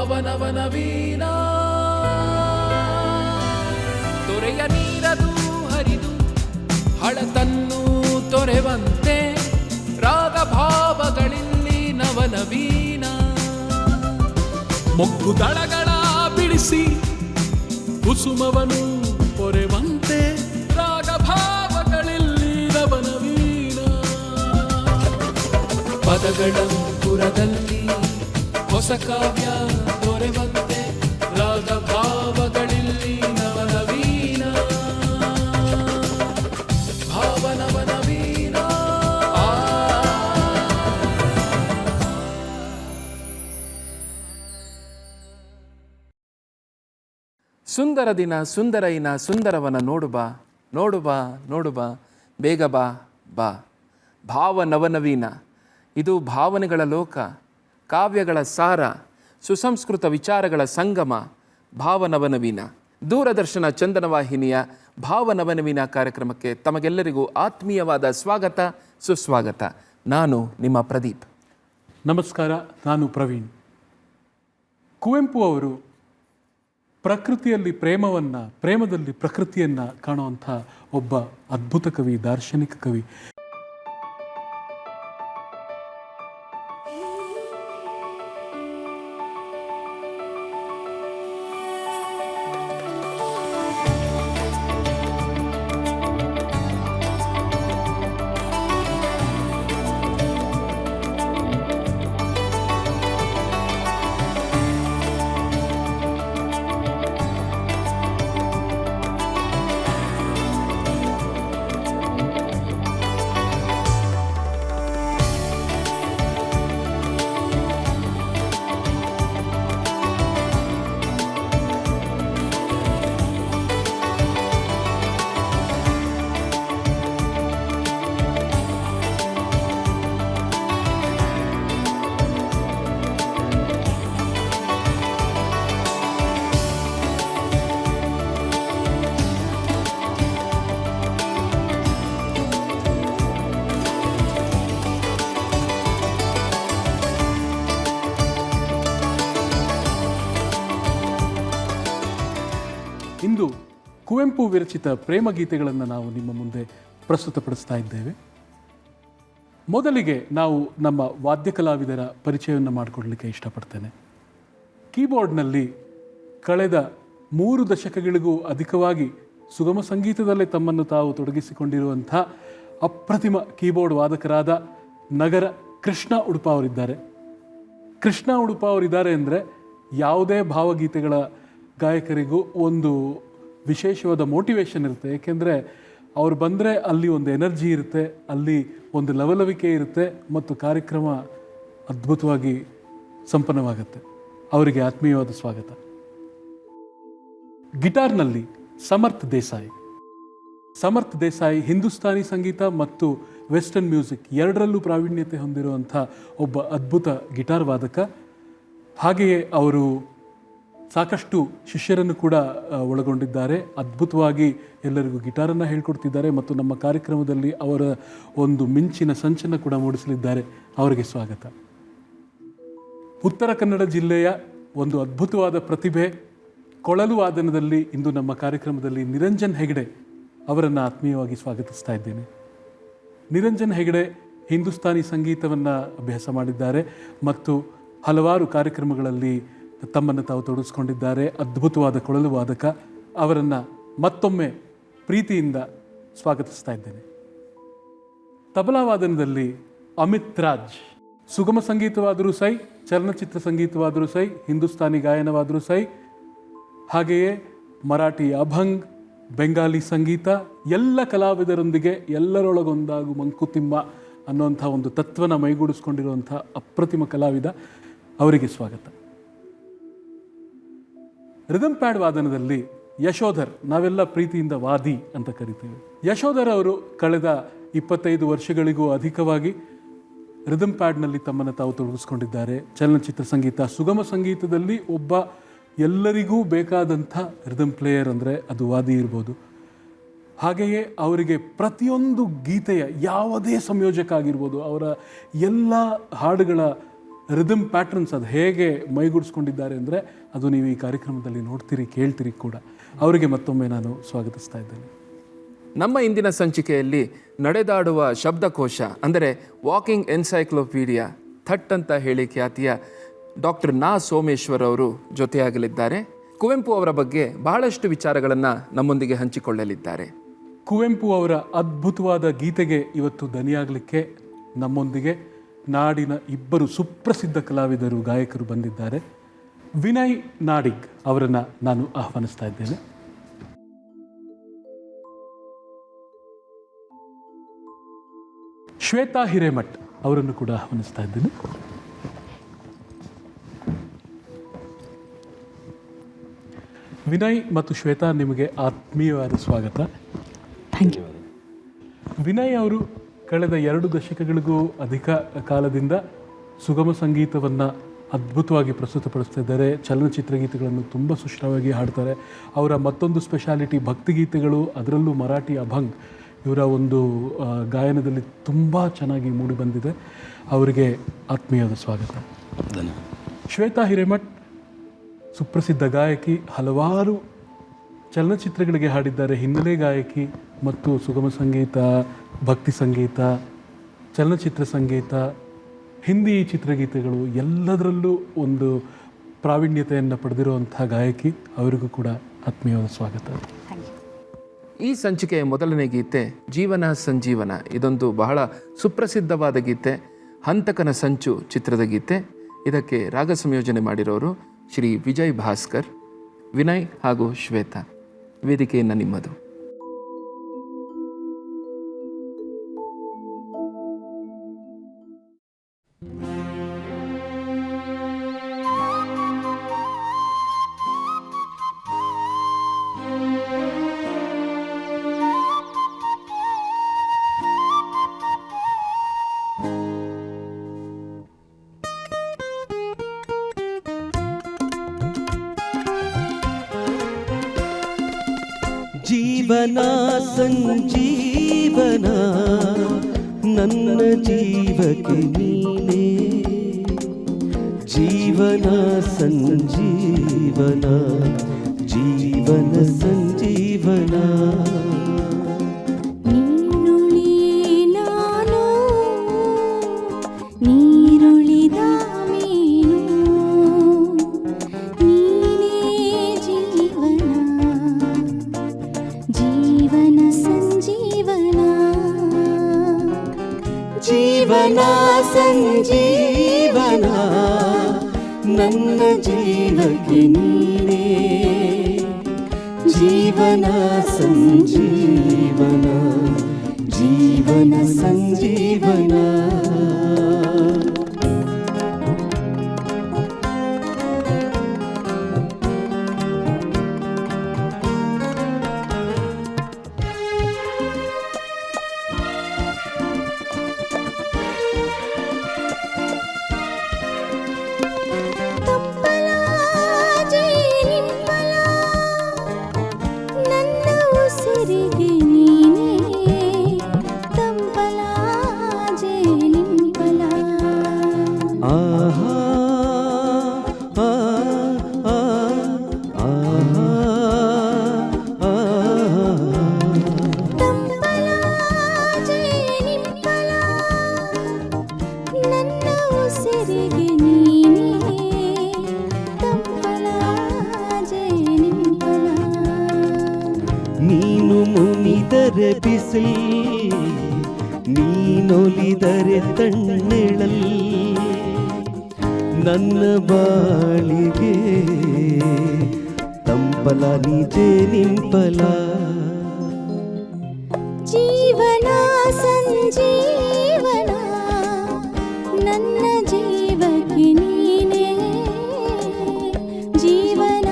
ಭಾವನವನ ವೀಣಾ ತೊರೆಯ ನೀರದು ಹರಿದು ಹಳತನ್ನು ತೊರೆವಂತೆ ರಾಗ ಭಾವಗಳಿಲ್ಲಿ ನವನವೀನ ಮೊಗ್ಗು ದಳಗಳ ಬಿಡಿಸಿ ಕುಸುಮವನು ಪೊರೆವಂತೆ ರಾಗ ಭಾವಗಳಿಲ್ಲಿ ನವನವೀನ ಪದಗಳಂಕುರದಲ್ಲಿ ಹೊಸ ಕಾವ್ಯ ದೊರೆವಂತೆ ರಾಗ ಭಾವಗಳಿಲ್ಲಿ ನವನವೀನ ಭಾವನವನವೀನ. ಸುಂದರ ದಿನ ಸುಂದರೈನ ಸುಂದರವನ ನೋಡುಬಾ ನೋಡುಬಾ ನೋಡುಬಾ ಬೇಗ ಬಾ ಬಾ. ಭಾವನವನವೀನ ಇದು ಭಾವನೆಗಳ ಲೋಕ, ಕಾವ್ಯಗಳ ಸಾರ, ಸುಸಂಸ್ಕೃತ ವಿಚಾರಗಳ ಸಂಗಮ. ಭಾವನವನವೀನ ದೂರದರ್ಶನ ಚಂದನ ವಾಹಿನಿಯ ಭಾವನವನವೀನ ಕಾರ್ಯಕ್ರಮಕ್ಕೆ ತಮಗೆಲ್ಲರಿಗೂ ಆತ್ಮೀಯವಾದ ಸ್ವಾಗತ ಸುಸ್ವಾಗತ. ನಾನು ನಿಮ್ಮ ಪ್ರದೀಪ್. ನಮಸ್ಕಾರ, ನಾನು ಪ್ರವೀಣ್. ಕುವೆಂಪು ಅವರು ಪ್ರಕೃತಿಯಲ್ಲಿ ಪ್ರೇಮವನ್ನು, ಪ್ರೇಮದಲ್ಲಿ ಪ್ರಕೃತಿಯನ್ನು ಕಾಣುವಂಥ ಒಬ್ಬ ಅದ್ಭುತ ಕವಿ, ದಾರ್ಶನಿಕ ಕವಿ. ಇಂದು ಕುವೆಂಪು ವಿರಚಿತ ಪ್ರೇಮ ಗೀತೆಗಳನ್ನು ನಾವು ನಿಮ್ಮ ಮುಂದೆ ಪ್ರಸ್ತುತಪಡಿಸ್ತಾ ಇದ್ದೇವೆ. ಮೊದಲಿಗೆ ನಾವು ನಮ್ಮ ವಾದ್ಯ ಕಲಾವಿದರ ಪರಿಚಯವನ್ನು ಮಾಡಿಕೊಡ್ಲಿಕ್ಕೆ ಇಷ್ಟಪಡ್ತೇನೆ. ಕೀಬೋರ್ಡ್ನಲ್ಲಿ ಕಳೆದ 3 ದಶಕಗಳಿಗೂ ಅಧಿಕವಾಗಿ ಸುಗಮ ಸಂಗೀತದಲ್ಲೇ ತಮ್ಮನ್ನು ತಾವು ತೊಡಗಿಸಿಕೊಂಡಿರುವಂಥ ಅಪ್ರತಿಮ ಕೀಬೋರ್ಡ್ ವಾದಕರಾದ ನಗರ ಕೃಷ್ಣ ಉಡುಪ ಅವರಿದ್ದಾರೆ. ಕೃಷ್ಣ ಉಡುಪ ಅವರಿದ್ದಾರೆ ಅಂದರೆ ಯಾವುದೇ ಭಾವಗೀತೆಗಳ ಗಾಯಕರಿಗೂ ಒಂದು ವಿಶೇಷವಾದ ಮೋಟಿವೇಶನ್ ಇರುತ್ತೆ. ಏಕೆಂದರೆ ಅವ್ರು ಬಂದರೆ ಅಲ್ಲಿ ಒಂದು ಎನರ್ಜಿ ಇರುತ್ತೆ, ಅಲ್ಲಿ ಒಂದು ಲವಲವಿಕೆ ಇರುತ್ತೆ ಮತ್ತು ಕಾರ್ಯಕ್ರಮ ಅದ್ಭುತವಾಗಿ ಸಂಪನ್ನವಾಗುತ್ತೆ. ಅವರಿಗೆ ಆತ್ಮೀಯವಾದ ಸ್ವಾಗತ. ಗಿಟಾರ್ನಲ್ಲಿ ಸಮರ್ಥ್ ದೇಸಾಯಿ. ಸಮರ್ಥ್ ದೇಸಾಯಿ ಹಿಂದೂಸ್ತಾನಿ ಸಂಗೀತ ಮತ್ತು ವೆಸ್ಟರ್ನ್ ಮ್ಯೂಸಿಕ್ ಎರಡರಲ್ಲೂ ಪ್ರಾವೀಣ್ಯತೆ ಹೊಂದಿರುವಂಥ ಒಬ್ಬ ಅದ್ಭುತ ಗಿಟಾರ್ ವಾದಕ. ಹಾಗೆಯೇ ಅವರು ಸಾಕಷ್ಟು ಶಿಷ್ಯರನ್ನು ಕೂಡ ಒಳಗೊಂಡಿದ್ದಾರೆ. ಅದ್ಭುತವಾಗಿ ಎಲ್ಲರಿಗೂ ಗಿಟಾರನ್ನು ಹೇಳ್ಕೊಡ್ತಿದ್ದಾರೆ ಮತ್ತು ನಮ್ಮ ಕಾರ್ಯಕ್ರಮದಲ್ಲಿ ಅವರ ಒಂದು ಮಿಂಚಿನ ಸಂಚನ್ನು ಕೂಡ ಮೂಡಿಸಲಿದ್ದಾರೆ. ಅವರಿಗೆ ಸ್ವಾಗತ. ಉತ್ತರ ಕನ್ನಡ ಜಿಲ್ಲೆಯ ಒಂದು ಅದ್ಭುತವಾದ ಪ್ರತಿಭೆ, ಕೊಳಲು ವಾದನದಲ್ಲಿ ಇಂದು ನಮ್ಮ ಕಾರ್ಯಕ್ರಮದಲ್ಲಿ ನಿರಂಜನ್ ಹೆಗಡೆ ಅವರನ್ನು ಆತ್ಮೀಯವಾಗಿ ಸ್ವಾಗತಿಸ್ತಾ ಇದ್ದೇನೆ. ನಿರಂಜನ್ ಹೆಗಡೆ ಹಿಂದೂಸ್ತಾನಿ ಸಂಗೀತವನ್ನು ಅಭ್ಯಾಸ ಮಾಡಿದ್ದಾರೆ ಮತ್ತು ಹಲವಾರು ಕಾರ್ಯಕ್ರಮಗಳಲ್ಲಿ ತಮ್ಮನ್ನು ತಾವು ತೊಡಗಿಸ್ಕೊಂಡಿದ್ದಾರೆ. ಅದ್ಭುತವಾದ ಕೊಳಲು ವಾದಕ. ಅವರನ್ನು ಮತ್ತೊಮ್ಮೆ ಪ್ರೀತಿಯಿಂದ ಸ್ವಾಗತಿಸ್ತಾ ಇದ್ದೇನೆ. ತಬಲಾ ವಾದನದಲ್ಲಿ ಅಮಿತ್ ರಾಜ್. ಸುಗಮ ಸಂಗೀತವಾದರೂ ಸೈ, ಚಲನಚಿತ್ರ ಸಂಗೀತವಾದರೂ ಸೈ, ಹಿಂದೂಸ್ತಾನಿ ಗಾಯನವಾದರೂ ಸೈ, ಹಾಗೆಯೇ ಮರಾಠಿ ಅಭಂಗ್, ಬೆಂಗಾಲಿ ಸಂಗೀತ, ಎಲ್ಲ ಕಲಾವಿದರೊಂದಿಗೆ ಎಲ್ಲರೊಳಗೊಂದಾಗು ಮಂಕುತಿಮ್ಮ ಅನ್ನುವಂಥ ಒಂದು ತತ್ವನ ಮೈಗೂಡಿಸ್ಕೊಂಡಿರುವಂಥ ಅಪ್ರತಿಮ ಕಲಾವಿದ. ಅವರಿಗೆ ಸ್ವಾಗತ. ರಿದಮ್ ಪ್ಯಾಡ್ ವಾದನದಲ್ಲಿ ಯಶೋಧರ್, ನಾವೆಲ್ಲ ಪ್ರೀತಿಯಿಂದ ವಾದಿ ಅಂತ ಕರಿತೇವೆ. ಯಶೋಧರ್ ಅವರು ಕಳೆದ 25 ವರ್ಷಗಳಿಗೂ ಅಧಿಕವಾಗಿ ರಿದಮ್ ಪ್ಯಾಡ್ನಲ್ಲಿ ತಮ್ಮನ್ನು ತಾವು ತೊಡಗಿಸ್ಕೊಂಡಿದ್ದಾರೆ. ಚಲನಚಿತ್ರ ಸಂಗೀತ, ಸುಗಮ ಸಂಗೀತದಲ್ಲಿ ಒಬ್ಬ ಎಲ್ಲರಿಗೂ ಬೇಕಾದಂಥ ರಿದಮ್ ಪ್ಲೇಯರ್ ಅಂದರೆ ಅದು ವಾದಿ ಇರ್ಬೋದು. ಹಾಗೆಯೇ ಅವರಿಗೆ ಪ್ರತಿಯೊಂದು ಗೀತೆಯ ಯಾವುದೇ ಸಂಯೋಜಕ ಆಗಿರ್ಬೋದು, ಅವರ ಎಲ್ಲ ಹಾಡುಗಳ ರಿದಮ್ ಪ್ಯಾಟ್ರನ್ಸ್ ಅದು ಹೇಗೆ ಮೈಗೂಡಿಸ್ಕೊಂಡಿದ್ದಾರೆ ಅಂದರೆ ಅದು ನೀವು ಈ ಕಾರ್ಯಕ್ರಮದಲ್ಲಿ ನೋಡ್ತೀರಿ, ಕೇಳ್ತೀರಿ ಕೂಡ. ಅವರಿಗೆ ಮತ್ತೊಮ್ಮೆ ನಾನು ಸ್ವಾಗತಿಸ್ತಾ ಇದ್ದೇನೆ. ನಮ್ಮ ಇಂದಿನ ಸಂಚಿಕೆಯಲ್ಲಿ ನಡೆದಾಡುವ ಶಬ್ದಕೋಶ ಅಂದರೆ ವಾಕಿಂಗ್ ಎನ್ಸೈಕ್ಲೋಪೀಡಿಯಾ ಥಟ್ ಅಂತ ಹೇಳಿ ಖ್ಯಾತಿಯ ಡಾಕ್ಟರ್ ನಾ ಸೋಮೇಶ್ವರ್ ಅವರು ಜೊತೆಯಾಗಲಿದ್ದಾರೆ. ಕುವೆಂಪು ಅವರ ಬಗ್ಗೆ ಬಹಳಷ್ಟು ವಿಚಾರಗಳನ್ನು ನಮ್ಮೊಂದಿಗೆ ಹಂಚಿಕೊಳ್ಳಲಿದ್ದಾರೆ. ಕುವೆಂಪು ಅವರ ಅದ್ಭುತವಾದ ಗೀತೆಗೆ ಇವತ್ತು ದನಿಯಾಗಲಿಕ್ಕೆ ನಮ್ಮೊಂದಿಗೆ ನಾಡಿನ ಇಬ್ಬರು ಸುಪ್ರಸಿದ್ಧ ಕಲಾವಿದರು, ಗಾಯಕರು ಬಂದಿದ್ದಾರೆ. ವಿನಯ್ ನಾಡಿಗ್ ಅವರನ್ನು ನಾನು ಆಹ್ವಾನಿಸ್ತಾ ಇದ್ದೇನೆ. ಶ್ವೇತಾ ಹಿರೇಮಠ್ ಅವರನ್ನು ಕೂಡ ಆಹ್ವಾನಿಸ್ತಾ ಇದ್ದೇನೆ. ವಿನಯ್ ಮತ್ತು ಶ್ವೇತಾ, ನಿಮಗೆ ಆತ್ಮೀಯವಾದ ಸ್ವಾಗತ. Thank you. ವಿನಯ್ ಅವರು ಕಳೆದ 2 ದಶಕಗಳಿಗೂ ಅಧಿಕ ಕಾಲದಿಂದ ಸುಗಮ ಸಂಗೀತವನ್ನು ಅದ್ಭುತವಾಗಿ ಪ್ರಸ್ತುತಪಡಿಸ್ತಾ ಇದ್ದಾರೆ. ಚಲನಚಿತ್ರ ಗೀತೆಗಳನ್ನು ತುಂಬ ಸುಶ್ರಾವ್ಯವಾಗಿ ಹಾಡ್ತಾರೆ. ಅವರ ಮತ್ತೊಂದು ಸ್ಪೆಷಾಲಿಟಿ ಭಕ್ತಿಗೀತೆಗಳು, ಅದರಲ್ಲೂ ಮರಾಠಿ ಅಭಂಗ್ ಇವರ ಒಂದು ಗಾಯನದಲ್ಲಿ ತುಂಬ ಚೆನ್ನಾಗಿ ಮೂಡಿಬಂದಿದೆ. ಅವರಿಗೆ ಆತ್ಮೀಯವಾದ ಸ್ವಾಗತ. ಶ್ವೇತಾ ಹಿರೇಮಠ್ ಸುಪ್ರಸಿದ್ಧ ಗಾಯಕಿ, ಹಲವಾರು ಚಲನಚಿತ್ರಗಳಿಗೆ ಹಾಡಿದ್ದಾರೆ. ಹಿನ್ನೆಲೆ ಗಾಯಕಿ ಮತ್ತು ಸುಗಮ ಸಂಗೀತ, ಭಕ್ತಿ ಸಂಗೀತ, ಚಲನಚಿತ್ರ ಸಂಗೀತ, ಹಿಂದಿ ಚಿತ್ರಗೀತೆಗಳು ಎಲ್ಲದರಲ್ಲೂ ಒಂದು ಪ್ರಾವೀಣ್ಯತೆಯನ್ನು ಪಡೆದಿರುವಂಥ ಗಾಯಕಿ. ಅವರಿಗೂ ಕೂಡ ಆತ್ಮೀಯವಾದ ಸ್ವಾಗತ. ಈ ಸಂಚಿಕೆಯ ಮೊದಲನೇ ಗೀತೆ ಜೀವನ ಸಂಜೀವನ. ಇದೊಂದು ಬಹಳ ಸುಪ್ರಸಿದ್ಧವಾದ ಗೀತೆ, ಹಂತಕನ ಸಂಚು ಚಿತ್ರದ ಗೀತೆ. ಇದಕ್ಕೆ ರಾಗ ಸಂಯೋಜನೆ ಮಾಡಿರೋರು ಶ್ರೀ ವಿಜಯ್ ಭಾಸ್ಕರ್. ವಿನಯ್ ಹಾಗೂ ಶ್ವೇತಾ, ವೇದಿಕೆಯನ್ನು ನಿಮ್ಮದು. ಜೀವನ ಸಂಜೀವನ ನನ್ನ ಜೀವಕ್ಕೆ ನೀನೇ, ಜೀವನ ಸಂಜೀವನ ಜೀವನ ಸಂಜೀವನ. ಜೀವನ ಸಂಜೀವನ ನನ್ನ ಜೀವಕ್ಕೆ ನೀನೇ, ಜೀವನ ಸಂಜೀವನ ಜೀವನ ಸಂಜೀವನ. ನೀನು ಮುನಿದರೆ ಬಿಸಿಲ್, ನೀನೊಲಿದರೆ ತಣ್ಣೆಳಲ್, ನನ್ನ ಬಾಳಿಗೆ ತಂಪಲ ನಿಜೆ ನಿಂಪಲ. ಜೀವನ ಸಂಜೀವನ ನನ್ನ ಜೀವಕ್ಕೆ ನೀನೇ, ಜೀವನ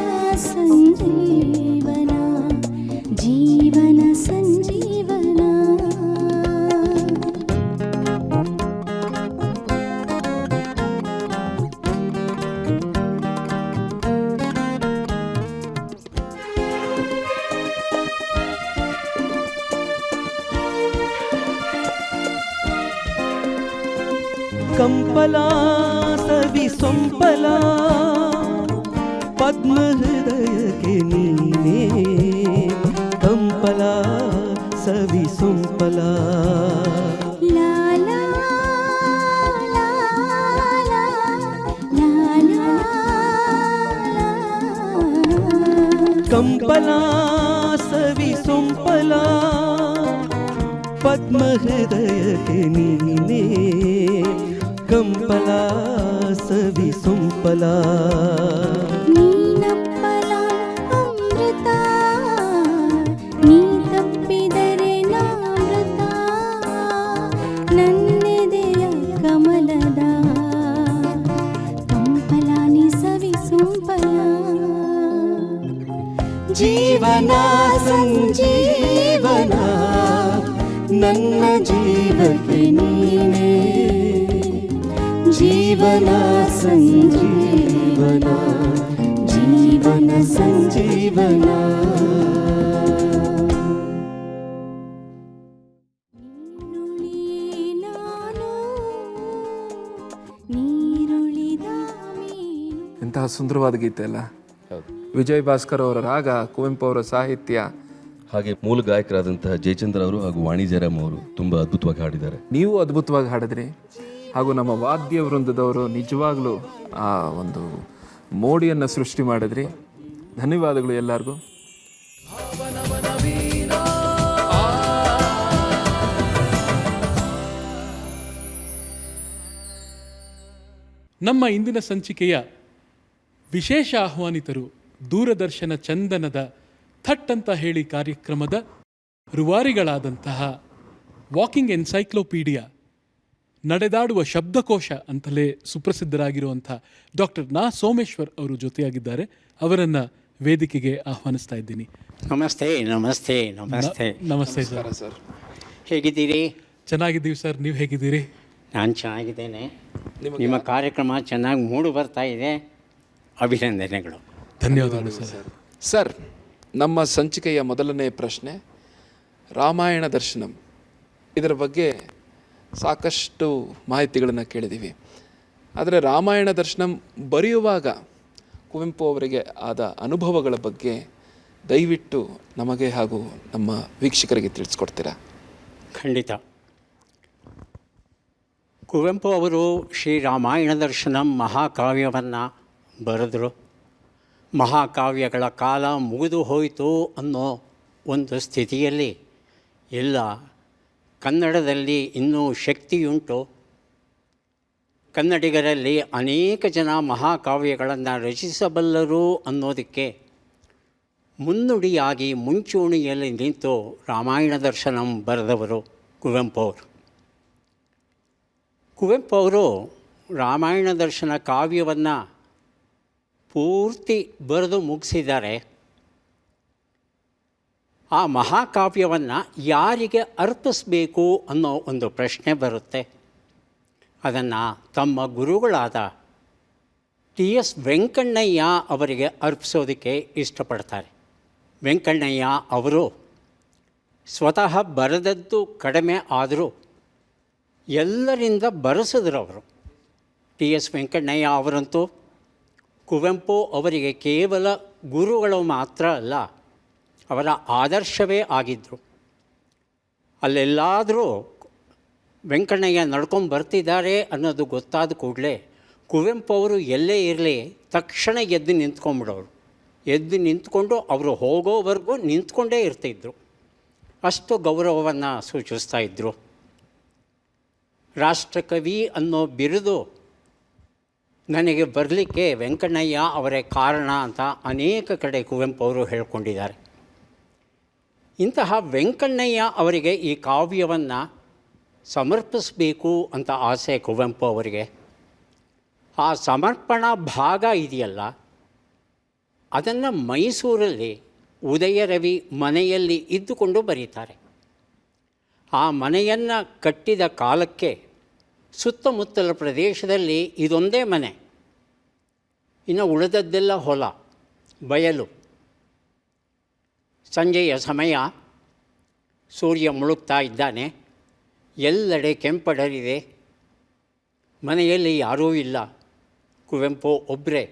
ಸಂಜೀವನ ಜೀವನ ಸಂಜೀವನ. ಕಂಪಲ ಸವಿ ಸೊಂಪಲ ಪದ್ಮ ಹೃದಯಕ್ಕೆ ನೀನೇ ಕಂಪಲ ಸವಿ ಸೊಂಪಲ ಲಾ ಲಾ ಲಾ ಲಾ ಲಾ ಲಾ ಲಾ. ಕಂಪಲ ಸವಿ ಸೊಂಪಲ ಪದ್ಮ ಹೃದಯಕ್ಕೆ ನೀನೇ ಕಂಪಲ ಸವಿ ಸೊಂಪಲ ನೀನಪ್ಪಲ ಅಮೃತ ನೀ ತಪ್ಪಿದರೆ ನಾಮೃತ ನನ್ನೆದೆಯ ಕಮಲದ ಕಂಪಲ ನೀ ಸವಿ ಸೊಂಪಲ. ಜೀವನ ಸಂಜೀವನ ನನ್ನ ಜೀವಕ್ಕೆ ನೀನೇ ಜೀವನ ಸಂಜೀವನ ಜೀವನ ಸಂಜೀವನ. ನೀರುಳಿಯೇ ನಾನು ನೀರುಳಿದ ಮೀನು. ಎಂತಹ ಸುಂದರವಾದ ಗೀತೆ ಅಲ್ಲ. ವಿಜಯ್ ಭಾಸ್ಕರ್ ಅವರ ರಾಗ, ಕುವೆಂಪು ಅವರ ಸಾಹಿತ್ಯ. ಹಾಗೆ ಮೂಲ ಗಾಯಕರಾದಂತಹ ಜಯಚಂದ್ರ ಅವರು ಹಾಗೂ ವಾಣಿ ಜಯರಾಮ್ ಅವರು ತುಂಬ ಅದ್ಭುತವಾಗಿ ಹಾಡಿದ್ದಾರೆ. ನೀವು ಅದ್ಭುತವಾಗಿ ಹಾಡಿದ್ರಿ, ಹಾಗೂ ನಮ್ಮ ವಾದ್ಯ ವೃಂದದವರು ನಿಜವಾಗ್ಲೂ ಆ ಒಂದು ಮೋಡಿಯನ್ನು ಸೃಷ್ಟಿ ಮಾಡಿದ್ರಿ. ಧನ್ಯವಾದಗಳು ಎಲ್ಲರಿಗೂ. ನಮ್ಮ ಇಂದಿನ ಸಂಚಿಕೆಯ ವಿಶೇಷ ಆಹ್ವಾನಿತರು ದೂರದರ್ಶನ ಚಂದನದ ಥಟ್ ಅಂತ ಹೇಳಿ ಕಾರ್ಯಕ್ರಮದ ರೂವಾರಿಗಳಾದಂತಹ ವಾಕಿಂಗ್ ಎನ್ಸೈಕ್ಲೋಪೀಡಿಯಾ, ನಡೆದಾಡುವ ಶಬ್ದಕೋಶ ಅಂತಲೇ ಸುಪ್ರಸಿದ್ಧರಾಗಿರುವಂಥ ಡಾಕ್ಟರ್ ನಾ ಸೋಮೇಶ್ವರ್ ಅವರು ಜೊತೆಯಾಗಿದ್ದಾರೆ. ಅವರನ್ನು ವೇದಿಕೆಗೆ ಆಹ್ವಾನಿಸ್ತಾ ಇದ್ದೀನಿ. ನಮಸ್ತೆ ನಮಸ್ತೆ ನಮಸ್ತೆ. ನಮಸ್ತೆ ಸರ್. ಹೇಗಿದ್ದೀರಿ? ಚೆನ್ನಾಗಿದ್ದೀವಿ ಸರ್, ನೀವು ಹೇಗಿದ್ದೀರಿ? ನಾನು ಚೆನ್ನಾಗಿದ್ದೇನೆ. ನಿಮ್ಮ ಕಾರ್ಯಕ್ರಮ ಚೆನ್ನಾಗಿ ಮೂಡಿ ಬರ್ತಾ ಇದೆ. ಅಭಿನಂದನೆಗಳು. ಧನ್ಯವಾದಗಳು ಸರ್. ಸರ್, ನಮ್ಮ ಸಂಚಿಕೆಯ ಮೊದಲನೇ ಪ್ರಶ್ನೆ, ರಾಮಾಯಣ ದರ್ಶನಂ ಇದರ ಬಗ್ಗೆ ಸಾಕಷ್ಟು ಮಾಹಿತಿಗಳನ್ನು ಕೇಳಿದ್ದೀವಿ. ಆದರೆ ರಾಮಾಯಣ ದರ್ಶನಂ ಬರೆಯುವಾಗ ಕುವೆಂಪು ಅವರಿಗೆ ಆದ ಅನುಭವಗಳ ಬಗ್ಗೆ ದಯವಿಟ್ಟು ನಮಗೆ ಹಾಗೂ ನಮ್ಮ ವೀಕ್ಷಕರಿಗೆ ತಿಳಿಸ್ಕೊಡ್ತೀರಾ? ಖಂಡಿತ. ಕುವೆಂಪು ಅವರು ಶ್ರೀರಾಮಾಯಣ ದರ್ಶನಂ ಮಹಾಕಾವ್ಯವನ್ನು ಬರೆದರು. ಮಹಾಕಾವ್ಯಗಳ ಕಾಲ ಮುಗಿದು ಹೋಯಿತು ಅನ್ನೋ ಒಂದು ಸ್ಥಿತಿಯಲ್ಲಿ ಇಲ್ಲ, ಕನ್ನಡದಲ್ಲಿ ಇನ್ನೂ ಶಕ್ತಿಯುಂಟು, ಕನ್ನಡಿಗರಲ್ಲಿ ಅನೇಕ ಜನ ಮಹಾಕಾವ್ಯಗಳನ್ನು ರಚಿಸಬಲ್ಲರು ಅನ್ನೋದಕ್ಕೆ ಮುನ್ನುಡಿಯಾಗಿ ಮುಂಚೂಣಿಯಲ್ಲಿ ನಿಂತು ರಾಮಾಯಣ ದರ್ಶನಂ ಬರೆದವರು ಕುವೆಂಪು ಅವರು. ಕುವೆಂಪು ಅವರು ರಾಮಾಯಣ ದರ್ಶನ ಕಾವ್ಯವನ್ನು ಪೂರ್ತಿ ಬರೆದು ಮುಗಿಸಿದ್ದಾರೆ. ಆ ಮಹಾಕಾವ್ಯವನ್ನು ಯಾರಿಗೆ ಅರ್ಪಿಸಬೇಕು ಅನ್ನೋ ಒಂದು ಪ್ರಶ್ನೆ ಬರುತ್ತೆ. ಅದನ್ನು ತಮ್ಮ ಗುರುಗಳಾದ TS ವೆಂಕಣ್ಣಯ್ಯ ಅವರಿಗೆ ಅರ್ಪಿಸೋದಕ್ಕೆ ಇಷ್ಟಪಡ್ತಾರೆ. ವೆಂಕಣ್ಣಯ್ಯ ಅವರು ಸ್ವತಃ ಬರೆದದ್ದು ಕಡಿಮೆ ಆದರೂ ಎಲ್ಲರಿಂದ ಬರೆಸಿದ್ರು ಅವರು. TS ವೆಂಕಣ್ಣಯ್ಯ ಅವರಂತೂ ಕುವೆಂಪು ಅವರಿಗೆ ಕೇವಲ ಗುರುಗಳು ಮಾತ್ರ ಅಲ್ಲ, ಅವರ ಆದರ್ಶವೇ ಆಗಿದ್ದರು. ಅಲ್ಲೆಲ್ಲಾದರೂ ವೆಂಕಣ್ಣಯ್ಯ ನಡ್ಕೊಂಡು ಬರ್ತಿದ್ದಾರೆ ಅನ್ನೋದು ಗೊತ್ತಾದ ಕೂಡಲೇ ಕುವೆಂಪು ಅವರು ಎಲ್ಲೇ ಇರಲಿ ತಕ್ಷಣ ಎದ್ದು ನಿಂತ್ಕೊಂಡ್ಬಿಡೋರು. ಎದ್ದು ನಿಂತ್ಕೊಂಡು ಅವರು ಹೋಗೋವರೆಗೂ ನಿಂತ್ಕೊಂಡೇ ಇರ್ತಿದ್ರು. ಅಷ್ಟು ಗೌರವವನ್ನು ಸೂಚಿಸ್ತಾ ಇದ್ದರು. ರಾಷ್ಟ್ರಕವಿ ಅನ್ನೋ ಬಿರುದು ನನಗೆ ಬರಲಿಕ್ಕೆ ವೆಂಕಣ್ಣಯ್ಯ ಅವರೇ ಕಾರಣ ಅಂತ ಅನೇಕ ಕಡೆ ಕುವೆಂಪು ಅವರು ಹೇಳ್ಕೊಂಡಿದ್ದಾರೆ. ಇಂತಹ ವೆಂಕಣ್ಣಯ್ಯ ಅವರಿಗೆ ಈ ಕಾವ್ಯವನ್ನು ಸಮರ್ಪಿಸಬೇಕು ಅಂತ ಆಸೆ ಕುವೆಂಪು ಅವರಿಗೆ. ಆ ಸಮರ್ಪಣಾ ಭಾಗ ಇದೆಯಲ್ಲ, ಅದನ್ನು ಮೈಸೂರಲ್ಲಿ ಉದಯ ರವಿ ಮನೆಯಲ್ಲಿ ಇದ್ದುಕೊಂಡು ಬರೀತಾರೆ. ಆ ಮನೆಯನ್ನು ಕಟ್ಟಿದ ಕಾಲಕ್ಕೆ ಸುತ್ತಮುತ್ತಲ ಪ್ರದೇಶದಲ್ಲಿ ಇದೊಂದೇ ಮನೆ, ಇನ್ನು ಉಳಿದದ್ದೆಲ್ಲ ಹೊಲ ಬಯಲು. ಸಂಜೆಯ ಸಮಯ, ಸೂರ್ಯ ಮುಳುಗ್ತಾ ಇದ್ದಾನೆ, ಎಲ್ಲೆಡೆ ಕೆಂಪಡರಿದೆ, ಮನೆಯಲ್ಲಿ ಯಾರೂ ಇಲ್ಲ. ಕುವೆಂಪು ಒಬ್ಬರೇ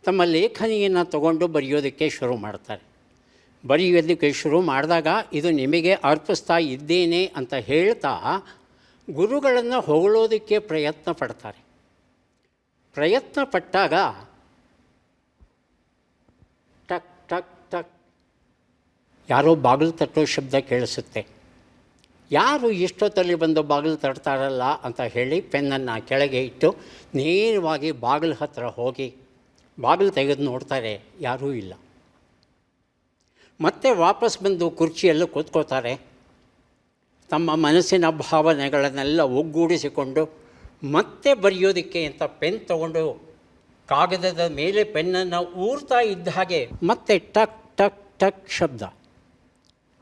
ತಮ್ಮ ಲೇಖನಿಯನ್ನು ತಗೊಂಡು ಬರೆಯೋದಕ್ಕೆ ಶುರು ಮಾಡ್ತಾರೆ. ಬರೆಯೋದಕ್ಕೆ ಶುರು ಮಾಡಿದಾಗ ಇದು ನಿಮಗೆ ಅರ್ಪಿಸ್ತಾ ಇದ್ದೇನೆ ಅಂತ ಹೇಳ್ತಾ ಗುರುಗಳನ್ನು ಹೊಗಳೋದಕ್ಕೆ ಪ್ರಯತ್ನ ಪಡ್ತಾರೆ. ಪ್ರಯತ್ನ ಪಟ್ಟಾಗ ಟಕ್ ಟಕ್ ಟಕ್ ಯಾರೋ ಬಾಗಿಲು ತಟ್ಟೋ ಶಬ್ದ ಕೇಳಿಸುತ್ತೆ. ಯಾರು ಇಷ್ಟೊತ್ತಲ್ಲಿ ಬಂದು ಬಾಗಿಲು ತಟ್ತಾರಲ್ಲ ಅಂತ ಹೇಳಿ ಪೆನ್ನನ್ನು ಕೆಳಗೆ ಇಟ್ಟು ನೇರವಾಗಿ ಬಾಗಿಲು ಹತ್ತಿರ ಹೋಗಿ ಬಾಗಿಲು ತೆಗೆದು ನೋಡ್ತಾರೆ, ಯಾರೂ ಇಲ್ಲ. ಮತ್ತೆ ವಾಪಸ್ ಬಂದು ಕುರ್ಚಿಯಲ್ಲೂ ಕೂತ್ಕೋತಾರೆ. ತಮ್ಮ ಮನಸ್ಸಿನ ಭಾವನೆಗಳನ್ನೆಲ್ಲ ಒಗ್ಗೂಡಿಸಿಕೊಂಡು ಮತ್ತೆ ಬರೆಯೋದಕ್ಕೆ ಅಂತ ಪೆನ್ ತಗೊಂಡು ಕಾಗದದ ಮೇಲೆ ಪೆನ್ನನ್ನು ಊರ್ತಾ ಇದ್ದ ಹಾಗೆ ಮತ್ತೆ ಟಕ್ ಟಕ್ ಟಕ್ ಶಬ್ದ.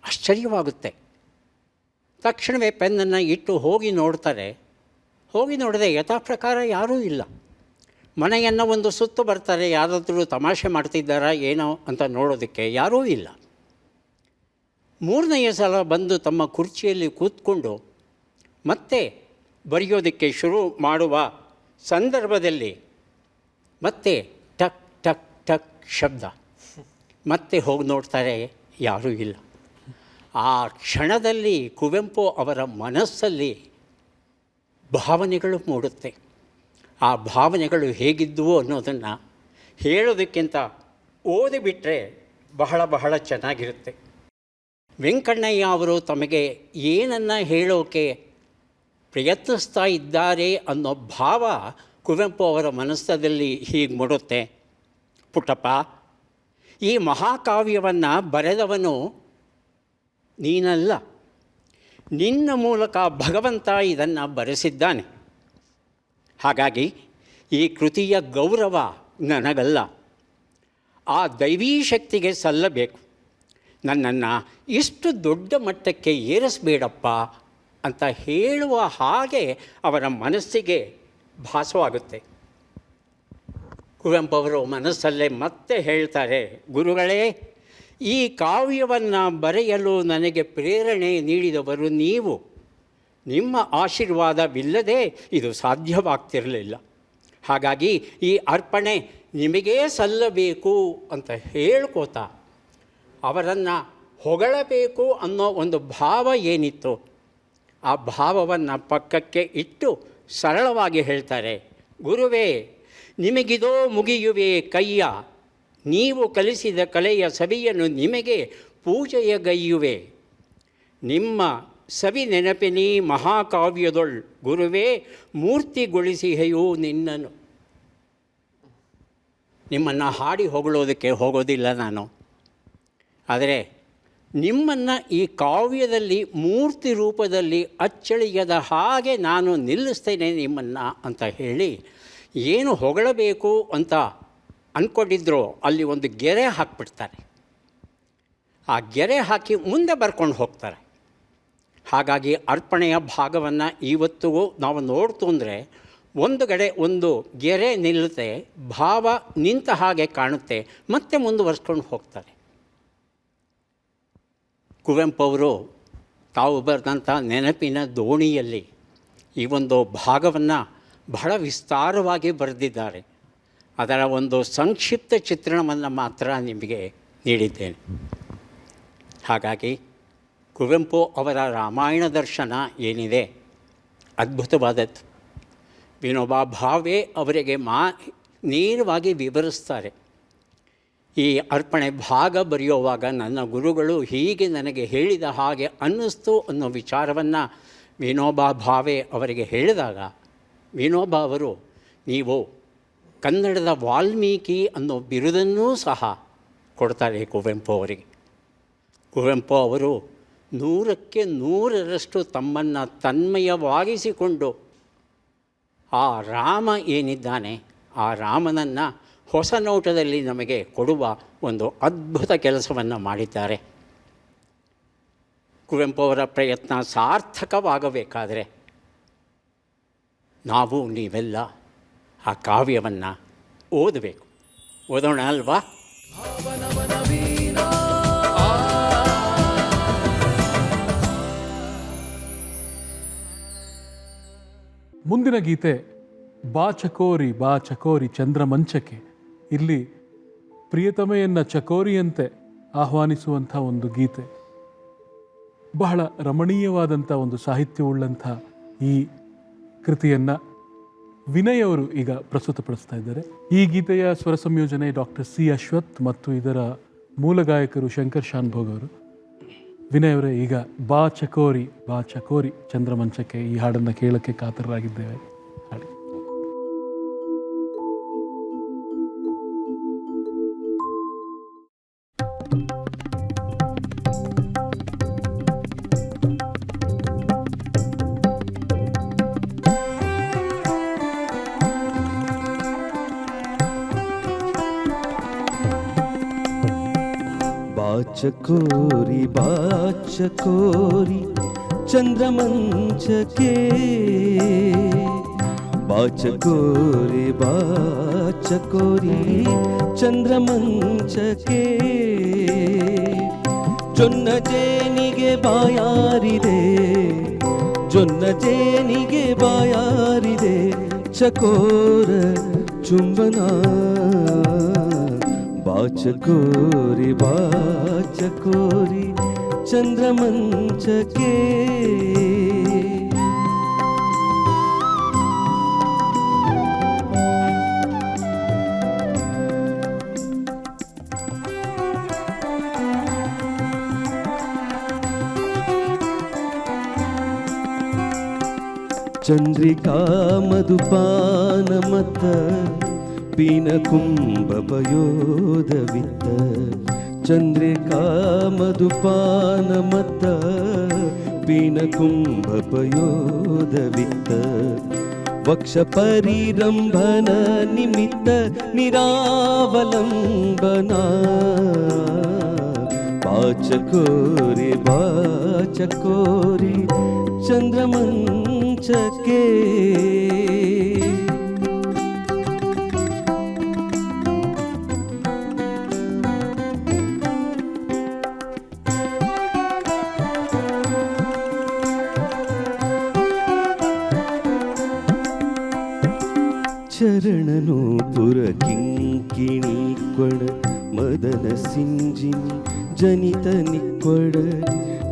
ಆಶ್ಚರ್ಯವಾಗುತ್ತೆ. ತಕ್ಷಣವೇ ಪೆನ್ನನ್ನು ಇಟ್ಟು ಹೋಗಿ ನೋಡ್ತಾರೆ. ಹೋಗಿ ನೋಡಿದೆ ಯಥಾ ಪ್ರಕಾರ ಯಾರೂ ಇಲ್ಲ. ಮನೆಯನ್ನು ಒಂದು ಸುತ್ತು ಬರ್ತಾರೆ, ಯಾರಾದರೂ ತಮಾಷೆ ಮಾಡ್ತಿದ್ದಾರಾ ಏನೋ ಅಂತ ನೋಡೋದಕ್ಕೆ, ಯಾರೂ ಇಲ್ಲ. ಮೂರನೆಯ ಸಲ ಬಂದು ತಮ್ಮ ಕುರ್ಚಿಯಲ್ಲಿ ಕೂತ್ಕೊಂಡು ಮತ್ತೆ ಬರೆಯೋದಕ್ಕೆ ಶುರು ಮಾಡುವ ಸಂದರ್ಭದಲ್ಲಿ ಮತ್ತೆ ಟಕ್ ಟಕ್ ಟಕ್ ಶಬ್ದ. ಮತ್ತೆ ಹೋಗಿ ನೋಡ್ತಾರೆ, ಯಾರೂ ಇಲ್ಲ. ಆ ಕ್ಷಣದಲ್ಲಿ ಕುವೆಂಪು ಅವರ ಮನಸ್ಸಲ್ಲಿ ಭಾವನೆಗಳು ಮೂಡುತ್ತೆ. ಆ ಭಾವನೆಗಳು ಹೇಗಿದ್ದುವೋ ಅನ್ನೋದನ್ನು ಹೇಳೋದಕ್ಕಿಂತ ಓದಿಬಿಟ್ರೆ ಬಹಳ ಬಹಳ ಚೆನ್ನಾಗಿರುತ್ತೆ. ವೆಂಕಣ್ಣಯ್ಯ ಅವರು ತಮಗೆ ಏನನ್ನು ಹೇಳೋಕೆ ಪ್ರಯತ್ನಿಸ್ತಾ ಇದ್ದಾರೆ ಅನ್ನೋ ಭಾವ ಕುವೆಂಪು ಅವರ ಮನಸ್ಸಲ್ಲಿ ಹೀಗೆ ಮೂಡುತ್ತೆ. ಪುಟ್ಟಪ್ಪ, ಈ ಮಹಾಕಾವ್ಯವನ್ನು ಬರೆದವನು ನೀನಲ್ಲ, ನಿನ್ನ ಮೂಲಕ ಭಗವಂತ ಇದನ್ನು ಬರೆಸಿದ್ದಾನೆ. ಹಾಗಾಗಿ ಈ ಕೃತಿಯ ಗೌರವ ನನಗಲ್ಲ, ಆ ದೈವೀ ಶಕ್ತಿಗೆ ಸಲ್ಲಬೇಕು. ನನ್ನನ್ನು ಇಷ್ಟು ದೊಡ್ಡ ಮಟ್ಟಕ್ಕೆ ಏರಿಸಬೇಡಪ್ಪ ಅಂತ ಹೇಳುವ ಹಾಗೆ ಅವರ ಮನಸ್ಸಿಗೆ ಭಾಸವಾಗುತ್ತೆ. ಕುವೆಂಪು ಅವರು ಮನಸ್ಸಲ್ಲೇ ಮತ್ತೆ ಹೇಳ್ತಾರೆ, ಗುರುಗಳೇ, ಈ ಕಾವ್ಯವನ್ನು ಬರೆಯಲು ನನಗೆ ಪ್ರೇರಣೆ ನೀಡಿದವರು ನೀವು. ನಿಮ್ಮ ಆಶೀರ್ವಾದವಿಲ್ಲದೆ ಇದು ಸಾಧ್ಯವಾಗ್ತಿರಲಿಲ್ಲ. ಹಾಗಾಗಿ ಈ ಅರ್ಪಣೆ ನಿಮಗೇ ಸಲ್ಲಬೇಕು ಅಂತ ಹೇಳ್ಕೋತಾ ಅವರನ್ನು ಹೊಗಳಬೇಕು ಅನ್ನೋ ಒಂದು ಭಾವ ಏನಿತ್ತು, ಆ ಭಾವವನ್ನು ಪಕ್ಕಕ್ಕೆ ಇಟ್ಟು ಸರಳವಾಗಿ ಹೇಳ್ತಾರೆ, ಗುರುವೇ, ನಿಮಗಿದೋ ಮುಗಿಯುವೆ ಕೈಯ, ನೀವು ಕಲಿಸಿದ ಕಲೆಯ ಸವಿಯನ್ನು ನಿಮಗೆ ಪೂಜೆಯಗೈಯುವೆ. ನಿಮ್ಮ ಸವಿ ನೆನಪಿನೀ ಮಹಾಕಾವ್ಯದೊಳ್ ಗುರುವೇ ಮೂರ್ತಿಗೊಳಿಸಿಹೆಯೋ ನಿನ್ನನ್ನು. ನಿಮ್ಮನ್ನು ಹಾಡಿ ಹೊಗಳೋದಕ್ಕೆ ಹೋಗೋದಿಲ್ಲ ನಾನು, ಆದರೆ ನಿಮ್ಮನ್ನು ಈ ಕಾವ್ಯದಲ್ಲಿ ಮೂರ್ತಿ ರೂಪದಲ್ಲಿ ಅಚ್ಚಳಿಯದ ಹಾಗೆ ನಾನು ನಿಲ್ಲಿಸ್ತೇನೆ ನಿಮ್ಮನ್ನು ಅಂತ ಹೇಳಿ ಏನು ಹೊಗಳಬೇಕು ಅಂತ ಅಂದ್ಕೊಂಡಿದ್ರೋ ಅಲ್ಲಿ ಒಂದು ಗೆರೆ ಹಾಕಿಬಿಡ್ತಾರೆ. ಆ ಗೆರೆ ಹಾಕಿ ಮುಂದೆ ಬರ್ಕೊಂಡು ಹೋಗ್ತಾರೆ. ಹಾಗಾಗಿ ಅರ್ಪಣೆಯ ಭಾಗವನ್ನು ಇವತ್ತಿಗೂ ನಾವು ನೋಡ್ತು ಅಂದರೆ ಒಂದು ಕಡೆ ಒಂದು ಗೆರೆ ನಿಲ್ಲುತ್ತೆ, ಭಾವ ನಿಂತ ಹಾಗೆ ಕಾಣುತ್ತೆ, ಮತ್ತೆ ಮುಂದುವರ್ಸ್ಕೊಂಡು ಹೋಗ್ತಾರೆ. ಕುವೆಂಪು ಅವರು ತಾವು ಬರೆದಂಥ ನೆನಪಿನ ದೋಣಿಯಲ್ಲಿ ಈ ಒಂದು ಭಾಗವನ್ನು ಬಹಳ ವಿಸ್ತಾರವಾಗಿ ಬರೆದಿದ್ದಾರೆ. ಅದರ ಒಂದು ಸಂಕ್ಷಿಪ್ತ ಚಿತ್ರಣವನ್ನು ಮಾತ್ರ ನಿಮಗೆ ನೀಡಿದ್ದೇನೆ. ಹಾಗಾಗಿ ಕುವೆಂಪು ಅವರ ರಾಮಾಯಣ ದರ್ಶನ ಏನಿದೆ ಅದ್ಭುತವಾದದ್ದು. ವಿನೋಬಾ ಭಾವೆ ಅವರಿಗೆ ನೇರವಾಗಿ ವಿವರಿಸ್ತಾರೆ. ಈ ಅರ್ಪಣೆ ಭಾಗ ಬರೆಯುವಾಗ ನನ್ನ ಗುರುಗಳು ಹೀಗೆ ನನಗೆ ಹೇಳಿದ ಹಾಗೆ ಅನ್ನಿಸ್ತು ಅನ್ನೋ ವಿಚಾರವನ್ನು ವಿನೋಬಾ ಭಾವೆ ಅವರಿಗೆ ಹೇಳಿದಾಗ ವಿನೋಬಾ ಅವರು ನೀವು ಕನ್ನಡದ ವಾಲ್ಮೀಕಿ ಅನ್ನೋ ಬಿರುದನ್ನೂ ಸಹ ಕೊಡ್ತಾರೆ ಕುವೆಂಪು ಅವರಿಗೆ. ಕುವೆಂಪು ಅವರು 100ಕ್ಕೆ 100ರಷ್ಟು ತಮ್ಮನ್ನು ತನ್ಮಯವಾಗಿಸಿಕೊಂಡು ಆ ರಾಮ ಏನಿದ್ದಾನೆ ಆ ರಾಮನನ್ನು ಹೊಸ ನೋಟದಲ್ಲಿ ನಮಗೆ ಕೊಡುವ ಒಂದು ಅದ್ಭುತ ಕೆಲಸವನ್ನು ಮಾಡಿದ್ದಾರೆ. ಕುವೆಂಪು ಅವರ ಪ್ರಯತ್ನ ಸಾರ್ಥಕವಾಗಬೇಕಾದರೆ ನಾವು ನೀವೆಲ್ಲ ಆ ಕಾವ್ಯವನ್ನು ಓದಬೇಕು. ಓದೋಣ ಅಲ್ವಾ? ಮುಂದಿನ ಗೀತೆ ಬಾ ಚಕೋರಿ ಬಾ ಚಕೋರಿ ಚಂದ್ರಮಂಚಕ್ಕೆ. ಇಲ್ಲಿ ಪ್ರಿಯತಮೆಯನ್ನ ಚಕೋರಿಯಂತೆ ಆಹ್ವಾನಿಸುವಂಥ ಒಂದು ಗೀತೆ. ಬಹಳ ರಮಣೀಯವಾದಂಥ ಒಂದು ಸಾಹಿತ್ಯವುಳ್ಳಂಥ ಈ ಕೃತಿಯನ್ನು ವಿನಯ್ ಅವರು ಈಗ ಪ್ರಸ್ತುತಪಡಿಸ್ತಾ ಇದ್ದಾರೆ. ಈ ಗೀತೆಯ ಸ್ವರ ಸಂಯೋಜನೆ ಡಾಕ್ಟರ್ ಸಿ ಅಶ್ವಥ್ ಮತ್ತು ಇದರ ಮೂಲ ಗಾಯಕರು ಶಂಕರ್ ಶಾನ್ಭೋಗ್ ಅವರು. ವಿನಯ್ ಅವರೇ, ಈಗ ಬಾ ಚಕೋರಿ ಚಂದ್ರಮಂಚಕ್ಕೆ ಈ ಹಾಡನ್ನು ಕೇಳಕ್ಕೆ ಕಾತರರಾಗಿದ್ದೇವೆ. ಹಾಡಿ. ಬಾಚಕೋರಿ ಬಾಚಕೋರಿ ಚಂದ್ರಮಂಚಕ್ಕೆ, ಬಾಚಕೋರಿ ಬಾಚಕೋರಿ ಚಂದ್ರಮಂಚಕ್ಕೆ. ಜೊನ್ನ ಜೇನಿಗೆ ಬಾಯಾರಿದೆ, ಜೊನ್ನ ಜೇನಿಗೆ ಬಾಯಾರಿದೆ ಚಕೋರ ಚುಂಬನ. ಬಾಚಕೋರಿ ಬಾಚಕೋರಿ ಚಂದ್ರಮಂಚಕ್ಕೆ. ಚಂದ್ರಿಕಾ ಮಧುಪಾನ ಮತ್ತ ಪೀನ ಕುಂಭ ಪಯೋಧವಿತ್ತ. ಚಂದ್ರಿಕಾ ಮಧುಪಾನ ಮತ್ತ ಪೀನ ಕುಂಭ ಪಯೋಧವಿತ್ತ. ವಕ್ಷ ಪರಿರಂಭನ ನಿಮಿತ್ತ ನಿರಾವಲಂಬನ. ಬಾಚಕೋರಿ ಬಾಚಕೋರಿ ಚಂದ್ರಮಂಚಕ್ಕೆ. ಚರಣನೂಪುರ ಕಿಂಕಿಣಿ ಕೊಡ ಮದನ ಸಿಂಜಿನಿ ಜನಿತ ನಿಕ್ಕೊಡ.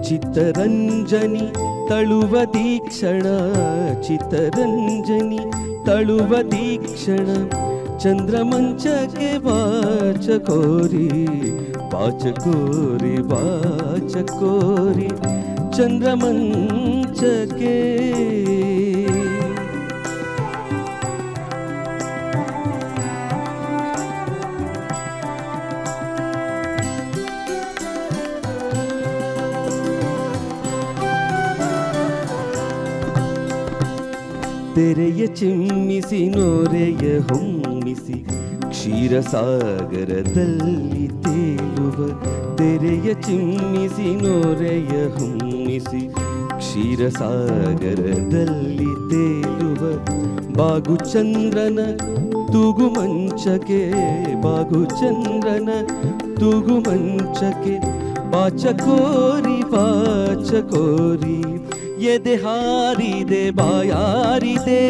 ಚಿತ್ತರಂಜನಿ ತಳುವ ದೀಕ್ಷಣ, ಚಿತ್ತರಂಜನಿ ತಳುವ ದೀಕ್ಷಣ. ಚಂದ್ರಮಂಚಕ್ಕೆ ಬಾಚಕೋರಿ ಬಾಚಕೋರಿ ಬಾಚಕೋರಿ ಚಂದ್ರಮಂಚಕ್ಕೆ. ತೆರೆಯ ಚಿಮ್ಮಿಸಿ ನೋರೆಯ ಹೊಮ್ಮಿಸಿ ಕ್ಷೀರಸಾಗರದಲ್ಲಿ ತೇಲುವ. ತೆರೆಯ ಚಿಮ್ಮಿಸಿ ನೋರೆಯ ಹೊಮ್ಮಿಸಿ ಕ್ಷೀರಸಾಗರದಲ್ಲಿ ತೇಲುವ. ಬಾಗು ಚಂದ್ರನ ತೂಗು ಮಂಚಕ್ಕೆ, ಬಾಗು ಚಂದ್ರನ ತೂಗು ಮಂಚಕ್ಕೆ. ಬಾಚಕೋರಿ ಬಾಚಕೋರಿ ಎದೆ ಹಾರಿದೆ ಬಾಯಾರಿದೆ,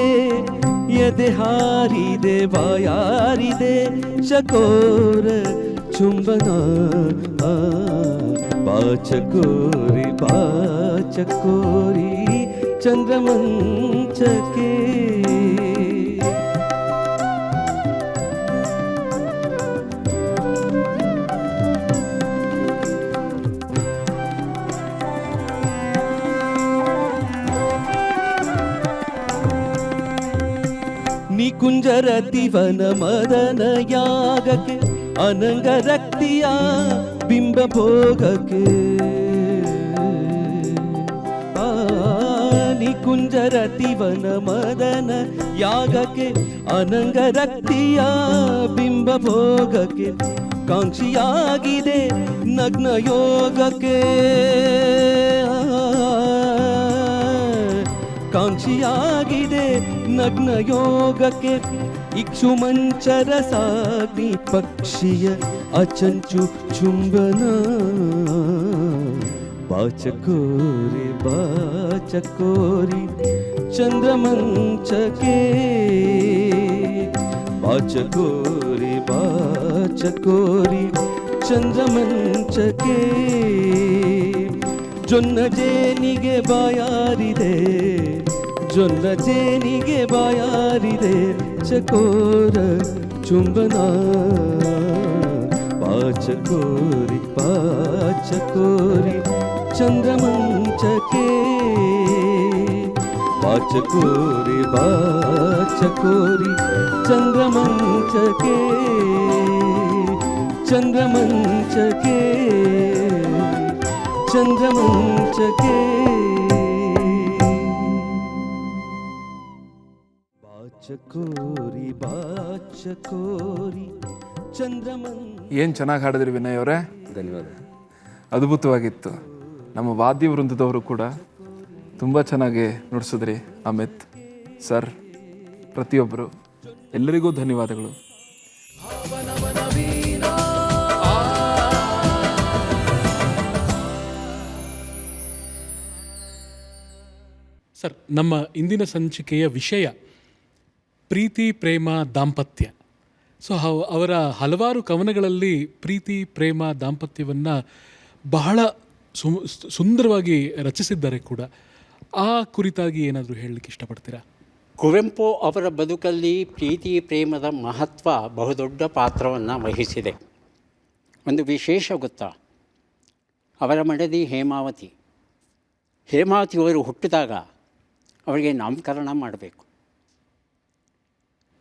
ಎದೆ ಹಾರಿದೆ ಬಾಯಾರಿದೆ ಚಕೋರ ಚುಂಬನ. ಬಾಚಕೋರಿ ಬಾಚಕೋರಿ ಚಂದ್ರಮಂಚಕ್ಕೆ. ನಿಕುಂಜರತಿವನ ಮದನ ಯಾಗಕ್ಕೆ, ಅನಂಗ ರಕ್ತಿಯ ಬಿಂಬ ಭೋಗಕ್ಕೆ. ನಿಕುಂಜರತಿವನ ಮದನ ಯಾಗಕ್ಕೆ, ಅನಂಗ ರಕ್ತಿಯ ಬಿಂಬ ಭೋಗಕ್ಕೆ. ಕಾಂಕ್ಷಿಯಾಗಿದೆ ನಗ್ನ ಯೋಗಕ್ಕೆ, ಕಾಂಕ್ಷಿಯಾಗಿದೆ ನಗ್ನ ಯೋಗಕ್ಕೆ. ಇಕ್ಷುಮಂಚರ ಸಾಗ್ನಿ ಪಕ್ಷಿಯ ಅಚಂಚು ಚುಂಬನ. ಬಾಚಕೋರಿ ಬಾಚಕೋರಿ ಚಂದ್ರಮಂಚಕೆ ಬಾಚಕೋರಿ ಬಾಚಕೋರಿ ಚಂದ್ರಮಂಚಕೆ ಜೊನ್ನ ಜೇನಿಗೆ ಬಾಯಾರಿದೆ ಜೊನ್ನ ಜೇನಿಗೆ ಬಾಯಾರಿದೆ ಚಕೋರ ಚುಂಬನ ಬಾಚಕೋರಿ ಬಾಚಕೋರಿ ಚಂದ್ರಮಂಚಕೆ ಬಾಚಕೋರಿ ಬಾಚಕೋರಿ ಚಂದ್ರಮಂಚಕೆ ಚಂದ್ರಮಂಚಕೆ ಚಂದ್ರಮಂಚಕೆ ಬಾಚಕೋರಿ ಬಾಚಕೋರಿ ಚಂದ್ರಮಂಚ. ಏನು ಚೆನ್ನಾಗಿ ಹಾಡಿದ್ರಿ ವಿನಯ್ ಅವರೇ, ಧನ್ಯವಾದ. ಅದ್ಭುತವಾಗಿತ್ತು. ನಮ್ಮ ವಾದ್ಯ ವೃಂದದವರು ಕೂಡ ತುಂಬ ಚೆನ್ನಾಗಿ ನುಡಿಸಿದ್ರಿ. ಅಮಿತ್ ಸರ್, ಪ್ರತಿಯೊಬ್ಬರು ಎಲ್ಲರಿಗೂ ಧನ್ಯವಾದಗಳು. ಸರ್, ನಮ್ಮ ಇಂದಿನ ಸಂಚಿಕೆಯ ವಿಷಯ ಪ್ರೀತಿ, ಪ್ರೇಮ, ದಾಂಪತ್ಯ. ಸೊ ಅವರ ಹಲವಾರು ಕವನಗಳಲ್ಲಿ ಪ್ರೀತಿ, ಪ್ರೇಮ, ದಾಂಪತ್ಯವನ್ನು ಬಹಳ ಸುಂದರವಾಗಿ ರಚಿಸಿದ್ದಾರೆ ಕೂಡ. ಆ ಕುರಿತಾಗಿ ಏನಾದರೂ ಹೇಳಲಿಕ್ಕೆ ಇಷ್ಟಪಡ್ತೀರಾ? ಕುವೆಂಪು ಅವರ ಬದುಕಲ್ಲಿ ಪ್ರೀತಿ ಪ್ರೇಮದ ಮಹತ್ವ ಬಹುದೊಡ್ಡ ಪಾತ್ರವನ್ನು ವಹಿಸಿದೆ. ಒಂದು ವಿಶೇಷ ಗೊತ್ತಾ, ಅವರ ಮಡದಿ ಹೇಮಾವತಿಯವರು ಹುಟ್ಟಿದಾಗ ಅವರಿಗೆ ನಾಮಕರಣ ಮಾಡಬೇಕು.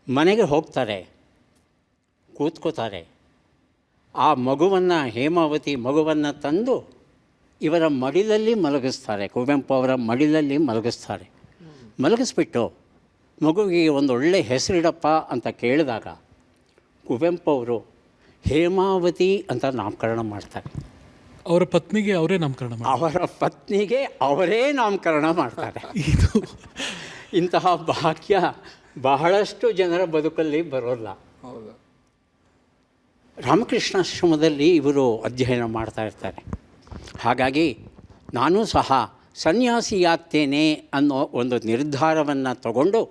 ಮನೆಗೆ ಹೋಗ್ತಾರೆ, ಕೂತ್ಕೋತಾರೆ. ಆ ಹೇಮಾವತಿ ಮಗುವನ್ನು ತಂದು ಇವರ ಮಡಿಲಲ್ಲಿ ಮಲಗಿಸ್ತಾರೆ. ಕುವೆಂಪು ಅವರ ಮಡಿಲಲ್ಲಿ ಮಲಗಿಸ್ಬಿಟ್ಟು ಮಗುವಿಗೆ ಒಂದು ಒಳ್ಳೆ ಹೆಸರಿಡಪ್ಪ ಅಂತ ಕೇಳಿದಾಗ ಕುವೆಂಪು ಅವರು ಹೇಮಾವತಿ ಅಂತ ನಾಮಕರಣ ಮಾಡ್ತಾರೆ. ಅವರ ಪತ್ನಿಗೆ ಅವರೇ ನಾಮಕರಣ ಮಾಡ್ತಾರೆ. ಇಂತಹ ಭಾಗ್ಯ ಬಹಳಷ್ಟು ಜನರ ಬದುಕಲ್ಲಿ ಬರೋಲ್ಲ. ರಾಮಕೃಷ್ಣಾಶ್ರಮದಲ್ಲಿ ಇವರು ಅಧ್ಯಯನ ಮಾಡ್ತಾ ಇರ್ತಾರೆ. ಹಾಗಾಗಿ ನಾನು ಸಹ ಸನ್ಯಾಸಿಯಾಗ್ತೇನೆ ಅನ್ನೋ ಒಂದು ನಿರ್ಧಾರವನ್ನು ತಗೊಂಡು,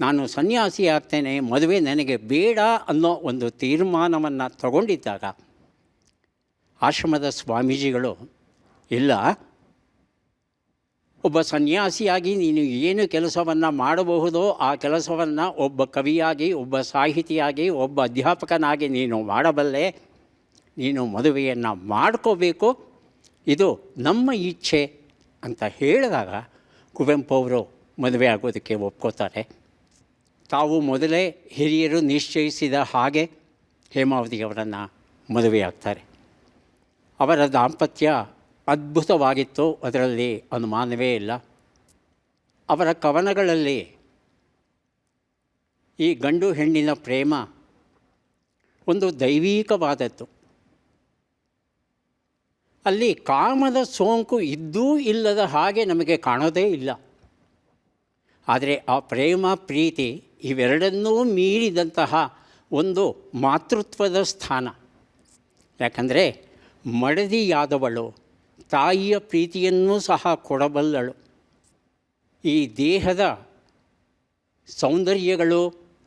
ನಾನು ಸನ್ಯಾಸಿಯಾಗ್ತೇನೆ, ಮದುವೆ ನನಗೆ ಬೇಡ ಅನ್ನೋ ಒಂದು ತೀರ್ಮಾನವನ್ನು ತಗೊಂಡಿದ್ದಾಗ ಆಶ್ರಮದ ಸ್ವಾಮೀಜಿಗಳು, ಇಲ್ಲ, ಒಬ್ಬ ಸನ್ಯಾಸಿಯಾಗಿ ನೀನು ಏನು ಕೆಲಸವನ್ನು ಮಾಡಬಹುದೋ ಆ ಕೆಲಸವನ್ನು ಒಬ್ಬ ಕವಿಯಾಗಿ, ಒಬ್ಬ ಸಾಹಿತಿಯಾಗಿ, ಒಬ್ಬ ಅಧ್ಯಾಪಕನಾಗಿ ನೀನು ಮಾಡಬಲ್ಲೆ. ನೀನು ಮದುವೆಯನ್ನು ಮಾಡ್ಕೋಬೇಕು, ಇದು ನಮ್ಮ ಇಚ್ಛೆ ಅಂತ ಹೇಳಿದಾಗ ಕುವೆಂಪು ಅವರು ಮದುವೆ ಆಗೋದಕ್ಕೆ ಒಪ್ಕೋತಾರೆ. ತಾವು ಮೊದಲೇ ಹಿರಿಯರು ನಿಶ್ಚಯಿಸಿದ ಹಾಗೆ ಹೇಮಾವತಿಯವರನ್ನು ಮದುವೆಯಾಗ್ತಾರೆ. ಅವರ ದಾಂಪತ್ಯ ಅದ್ಭುತವಾಗಿತ್ತು, ಅದರಲ್ಲಿ ಅನುಮಾನವೇ ಇಲ್ಲ. ಅವರ ಕವನಗಳಲ್ಲಿ ಈ ಗಂಡು ಹೆಣ್ಣಿನ ಪ್ರೇಮ ಒಂದು ದೈವೀಕವಾದದ್ದು. ಅಲ್ಲಿ ಕಾಮದ ಸೋಂಕು ಇದ್ದೂ ಇಲ್ಲದ ಹಾಗೆ ನಮಗೆ ಕಾಣೋದೇ ಇಲ್ಲ. ಆದರೆ ಆ ಪ್ರೇಮ, ಪ್ರೀತಿ ಇವೆರಡನ್ನೂ ಮೀರಿದಂತಹ ಒಂದು ಮಾತೃತ್ವದ ಸ್ಥಾನ. ಯಾಕಂದರೆ ಮಡದಿಯಾದವಳು ತಾಯಿಯ ಪ್ರೀತಿಯನ್ನೂ ಸಹ ಕೊಡಬಲ್ಲಳು. ಈ ದೇಹದ ಸೌಂದರ್ಯಗಳು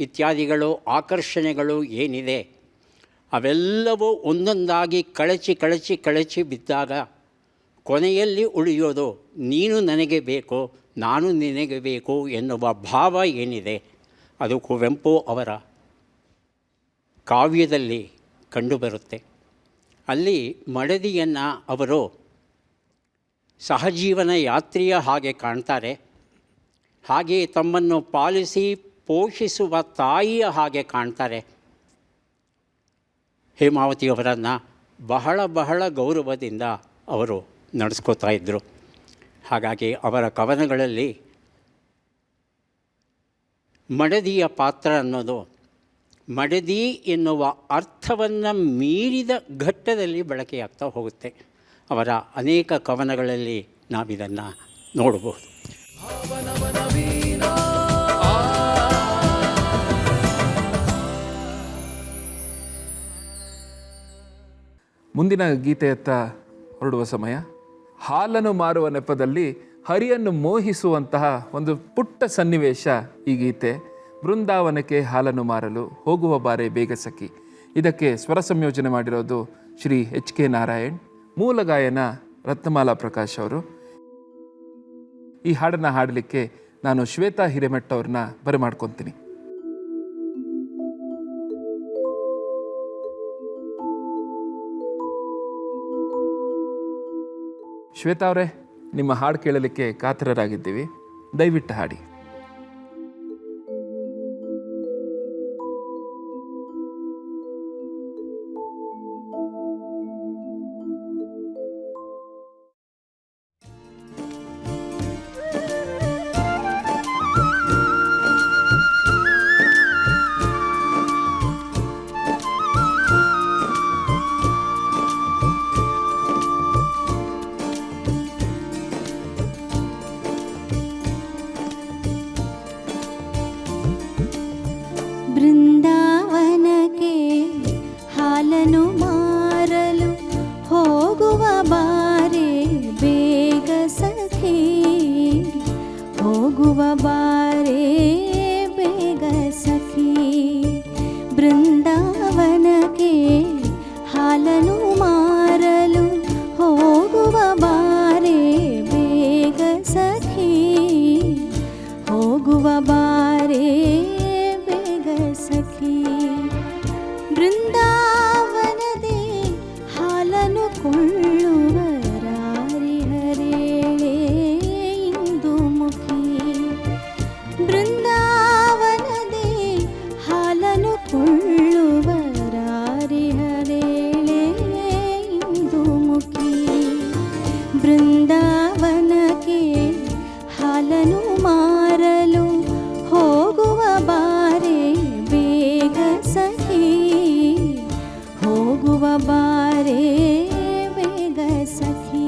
ಇತ್ಯಾದಿಗಳು, ಆಕರ್ಷಣೆಗಳು ಏನಿದೆ, ಅವೆಲ್ಲವೂ ಒಂದೊಂದಾಗಿ ಕಳಚಿ ಬಿದ್ದಾಗ ಕೊನೆಯಲ್ಲಿ ಉಳಿಯೋದು ನೀನು ನನಗೆ ಬೇಕು, ನಾನು ನಿನಗೆ ಬೇಕು ಎನ್ನುವ ಭಾವ ಏನಿದೆ, ಅದು ಕುವೆಂಪು ಅವರ ಕಾವ್ಯದಲ್ಲಿ ಕಂಡುಬರುತ್ತೆ. ಅಲ್ಲಿ ಮಡದಿಯನ್ನು ಅವರು ಸಹಜೀವನ ಯಾತ್ರೆಯ ಹಾಗೆ ಕಾಣ್ತಾರೆ. ಹಾಗೆಯೇ ತಮ್ಮನ್ನು ಪಾಲಿಸಿ ಪೋಷಿಸುವ ತಾಯಿಯ ಹಾಗೆ ಕಾಣ್ತಾರೆ. ಹೇಮಾವತಿಯವರನ್ನು ಬಹಳ ಗೌರವದಿಂದ ಅವರು ನಡೆಸ್ಕೋತಾ ಇದ್ದರು. ಹಾಗಾಗಿ ಅವರ ಕವನಗಳಲ್ಲಿ ಮಡದಿಯ ಪಾತ್ರ ಅನ್ನೋದು ಮಡದಿ ಎನ್ನುವ ಅರ್ಥವನ್ನು ಮೀರಿದ ಘಟ್ಟದಲ್ಲಿ ಬಳಕೆಯಾಗ್ತಾ ಹೋಗುತ್ತೆ. ಅವರ ಅನೇಕ ಕವನಗಳಲ್ಲಿ ನಾವಿದನ್ನು ನೋಡಬಹುದು. ಮುಂದಿನ ಗೀತೆಯತ್ತ ಹೊರಡುವ ಸಮಯ. ಹಾಲನ್ನು ಮಾರುವ ನೆಪದಲ್ಲಿ ಹರಿಯನ್ನು ಮೋಹಿಸುವಂತಹ ಒಂದು ಪುಟ್ಟ ಸನ್ನಿವೇಶ ಈ ಗೀತೆ. ಬೃಂದಾವನಕ್ಕೆ ಹಾಲನ್ನು ಮಾರಲು ಹೋಗುವ ಬಾರೆ ಬೇಗ ಸಖಿ. ಇದಕ್ಕೆ ಸ್ವರ ಸಂಯೋಜನೆ ಮಾಡಿರೋದು ಶ್ರೀ ಎಚ್ ಕೆ ನಾರಾಯಣ್, ಮೂಲ ಗಾಯನ ರತ್ನಮಾಲಾ ಪ್ರಕಾಶ್ ಅವರು. ಈ ಹಾಡನ್ನು ಹಾಡಲಿಕ್ಕೆ ನಾನು ಶ್ವೇತಾ ಹಿರೇಮಠ್ ಅವ್ರನ್ನ ಬರಮಾಡ್ಕೊತೀನಿ. ಶ್ವೇತಾ ಅವರೇ, ನಿಮ್ಮ ಹಾಡು ಕೇಳಲಿಕ್ಕೆ ಕಾತರರಾಗಿದ್ದೀವಿ, ದಯವಿಟ್ಟು ಹಾಡಿ. ಬೃಂದಾವನಕ್ಕೆ ಹಾಲನು ಮಾರಲು ಹೋಗುವ ಬಾರೆ ಬೇಗ ಸಖಿ, ಹೋಗುವ ಬಾರೆ ಬೇಗ ಸಖಿ. ಬೃಂದಾವನಕ್ಕೆ ಹಾಲನು ಮಾರಲು ಹೋಗುವ ಬಾರೆ ಬೇಗ ಸಖಿ, ಹೋಗುವ ಬಾರೆ ಸಖಿ. ಬೃಂದಾವನದೇ ಹಾಲನು ಕೊಳ್ಳುವರಾರಿ ಹರೇಳೆ ಇಂದು ಮುಖಿ. ಬೃಂದಾವನದೇ ಹಾಲನು ಕೊಳ್ಳುವರಾರಿ ಹರೇಳೆ ಇಂದು ಮುಖಿ. ಬೃಂದಾವನಕ್ಕೆ ಹಾಲನು ಮಾರಲು ಹೋಗುವ ಬಾರೆ ಬೇಗ ಸಖಿ, ಹೋಗುವ ಬಾರೆ ಬೇಗ ಸಖಿ.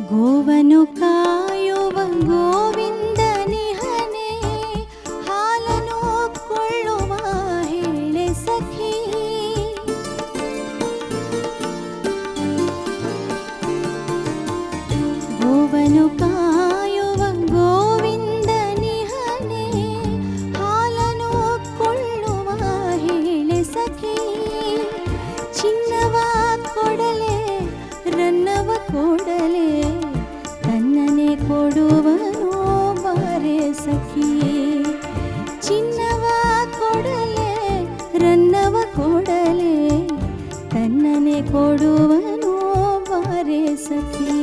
ಗೋವನು ಕಾಯುವ ಗೋವಿಂದನಿಹನೆ ಹಾಲನು ಕೊಳ್ಳುವ ಹೇಳೆ ಸಖಿ. ಗೋವನು ಕಾಯುವ ಗೋವಿಂದನಿಹನೆ ಹಾಲನು ಕೊಳ್ಳುವ ಹೇಳೆ ಸಖಿ. ಚಿನ್ನವ ಕೊಡಲೆ ರನ್ನವ ಕೊಡಲೆ ತನ್ನನೆ ಕೊಡುವನು ಬಾರೆ ಸಖಿ. ಚಿನ್ನವ ಕೊಡಲೆ ರನ್ನವ ಕೊಡಲೆ ತನ್ನನೆ ಕೊಡುವನು ಬಾರೆ ಸಖಿ.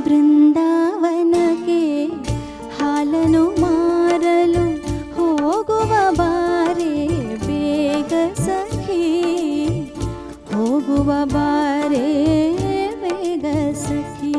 ಬೃಂದಾವನಕ್ಕೆ ಹಾಲನು ಮಾರಲು ಹೋಗುವ ಬಾರೆ ಬೇಗ ಸಖಿ, ಹೋಗುವ ಬಾರೆ ಬೇಗ ಸಖಿ.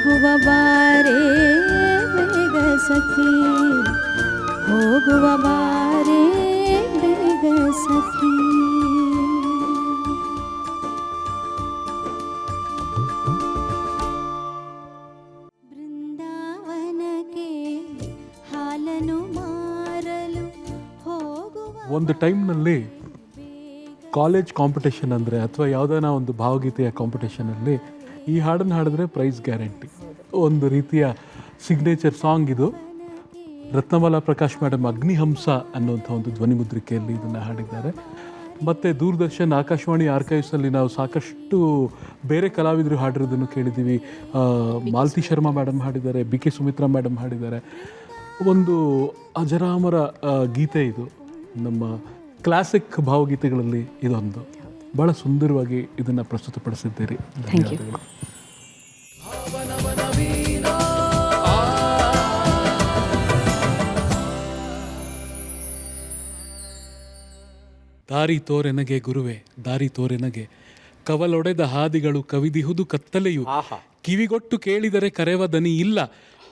ಹೋಗುವ ಬಾರೆ ಬೇಗ ಸಖಿ, ಹೋಗುವ ಬಾರೆ ಬೇಗ ಸಖಿ. ಬೃಂದಾವನಕ್ಕೆ ಹಾಲನು ಮಾರಲು ಹೋಗುವ ಒಂದು ಟೈಮ್ನಲ್ಲಿ ಕಾಲೇಜ್ ಕಾಂಪಿಟೇಷನ್ ಅಂದರೆ ಅಥವಾ ಯಾವುದಾನ ಒಂದು ಭಾವಗೀತೆಯ ಕಾಂಪಿಟೇಷನಲ್ಲಿ ಈ ಹಾಡನ್ನು ಹಾಡಿದ್ರೆ ಪ್ರೈಸ್ ಗ್ಯಾರಂಟಿ. ಒಂದು ರೀತಿಯ ಸಿಗ್ನೇಚರ್ ಸಾಂಗ್ ಇದು. ರತ್ನಮಾಲಾ ಪ್ರಕಾಶ್ ಮೇಡಮ್ ಅಗ್ನಿಹಂಸ ಅನ್ನುವಂಥ ಒಂದು ಧ್ವನಿಮುದ್ರಿಕೆಯಲ್ಲಿ ಇದನ್ನು ಹಾಡಿದ್ದಾರೆ. ಮತ್ತು ದೂರದರ್ಶನ್, ಆಕಾಶವಾಣಿ ಆರ್ಕೈವ್ಸಲ್ಲಿ ನಾವು ಸಾಕಷ್ಟು ಬೇರೆ ಕಲಾವಿದರು ಹಾಡಿರೋದನ್ನು ಕೇಳಿದ್ದೀವಿ. ಮಾಲತಿ ಶರ್ಮಾ ಮೇಡಮ್ ಹಾಡಿದ್ದಾರೆ, ಬಿ ಕೆ ಸುಮಿತ್ರಾ ಮೇಡಮ್ ಹಾಡಿದ್ದಾರೆ. ಒಂದು ಅಜರಾಮರ ಗೀತೆ ಇದು. ನಮ್ಮ ಕ್ಲಾಸಿಕ್ ಭಾವಗೀತೆಗಳಲ್ಲಿ ಇದೊಂದು. ಭಾಳ ಸುಂದರವಾಗಿ ಇದನ್ನು ಪ್ರಸ್ತುತಪಡಿಸಿದ್ದೀರಿ. ಧನ್ಯವಾದಗಳು. ದಾರಿ ತೋರೆನಗೆ ಗುರುವೆ, ದಾರಿ ತೋರೆನಗೆ, ಕವಲೊಡೆದ ಹಾದಿಗಳು ಕವಿದಿಹುದು ಕತ್ತಲೆಯು, ಕಿವಿಗೊಟ್ಟು ಕೇಳಿದರೆ ಕರೆವ ದನಿ ಇಲ್ಲ,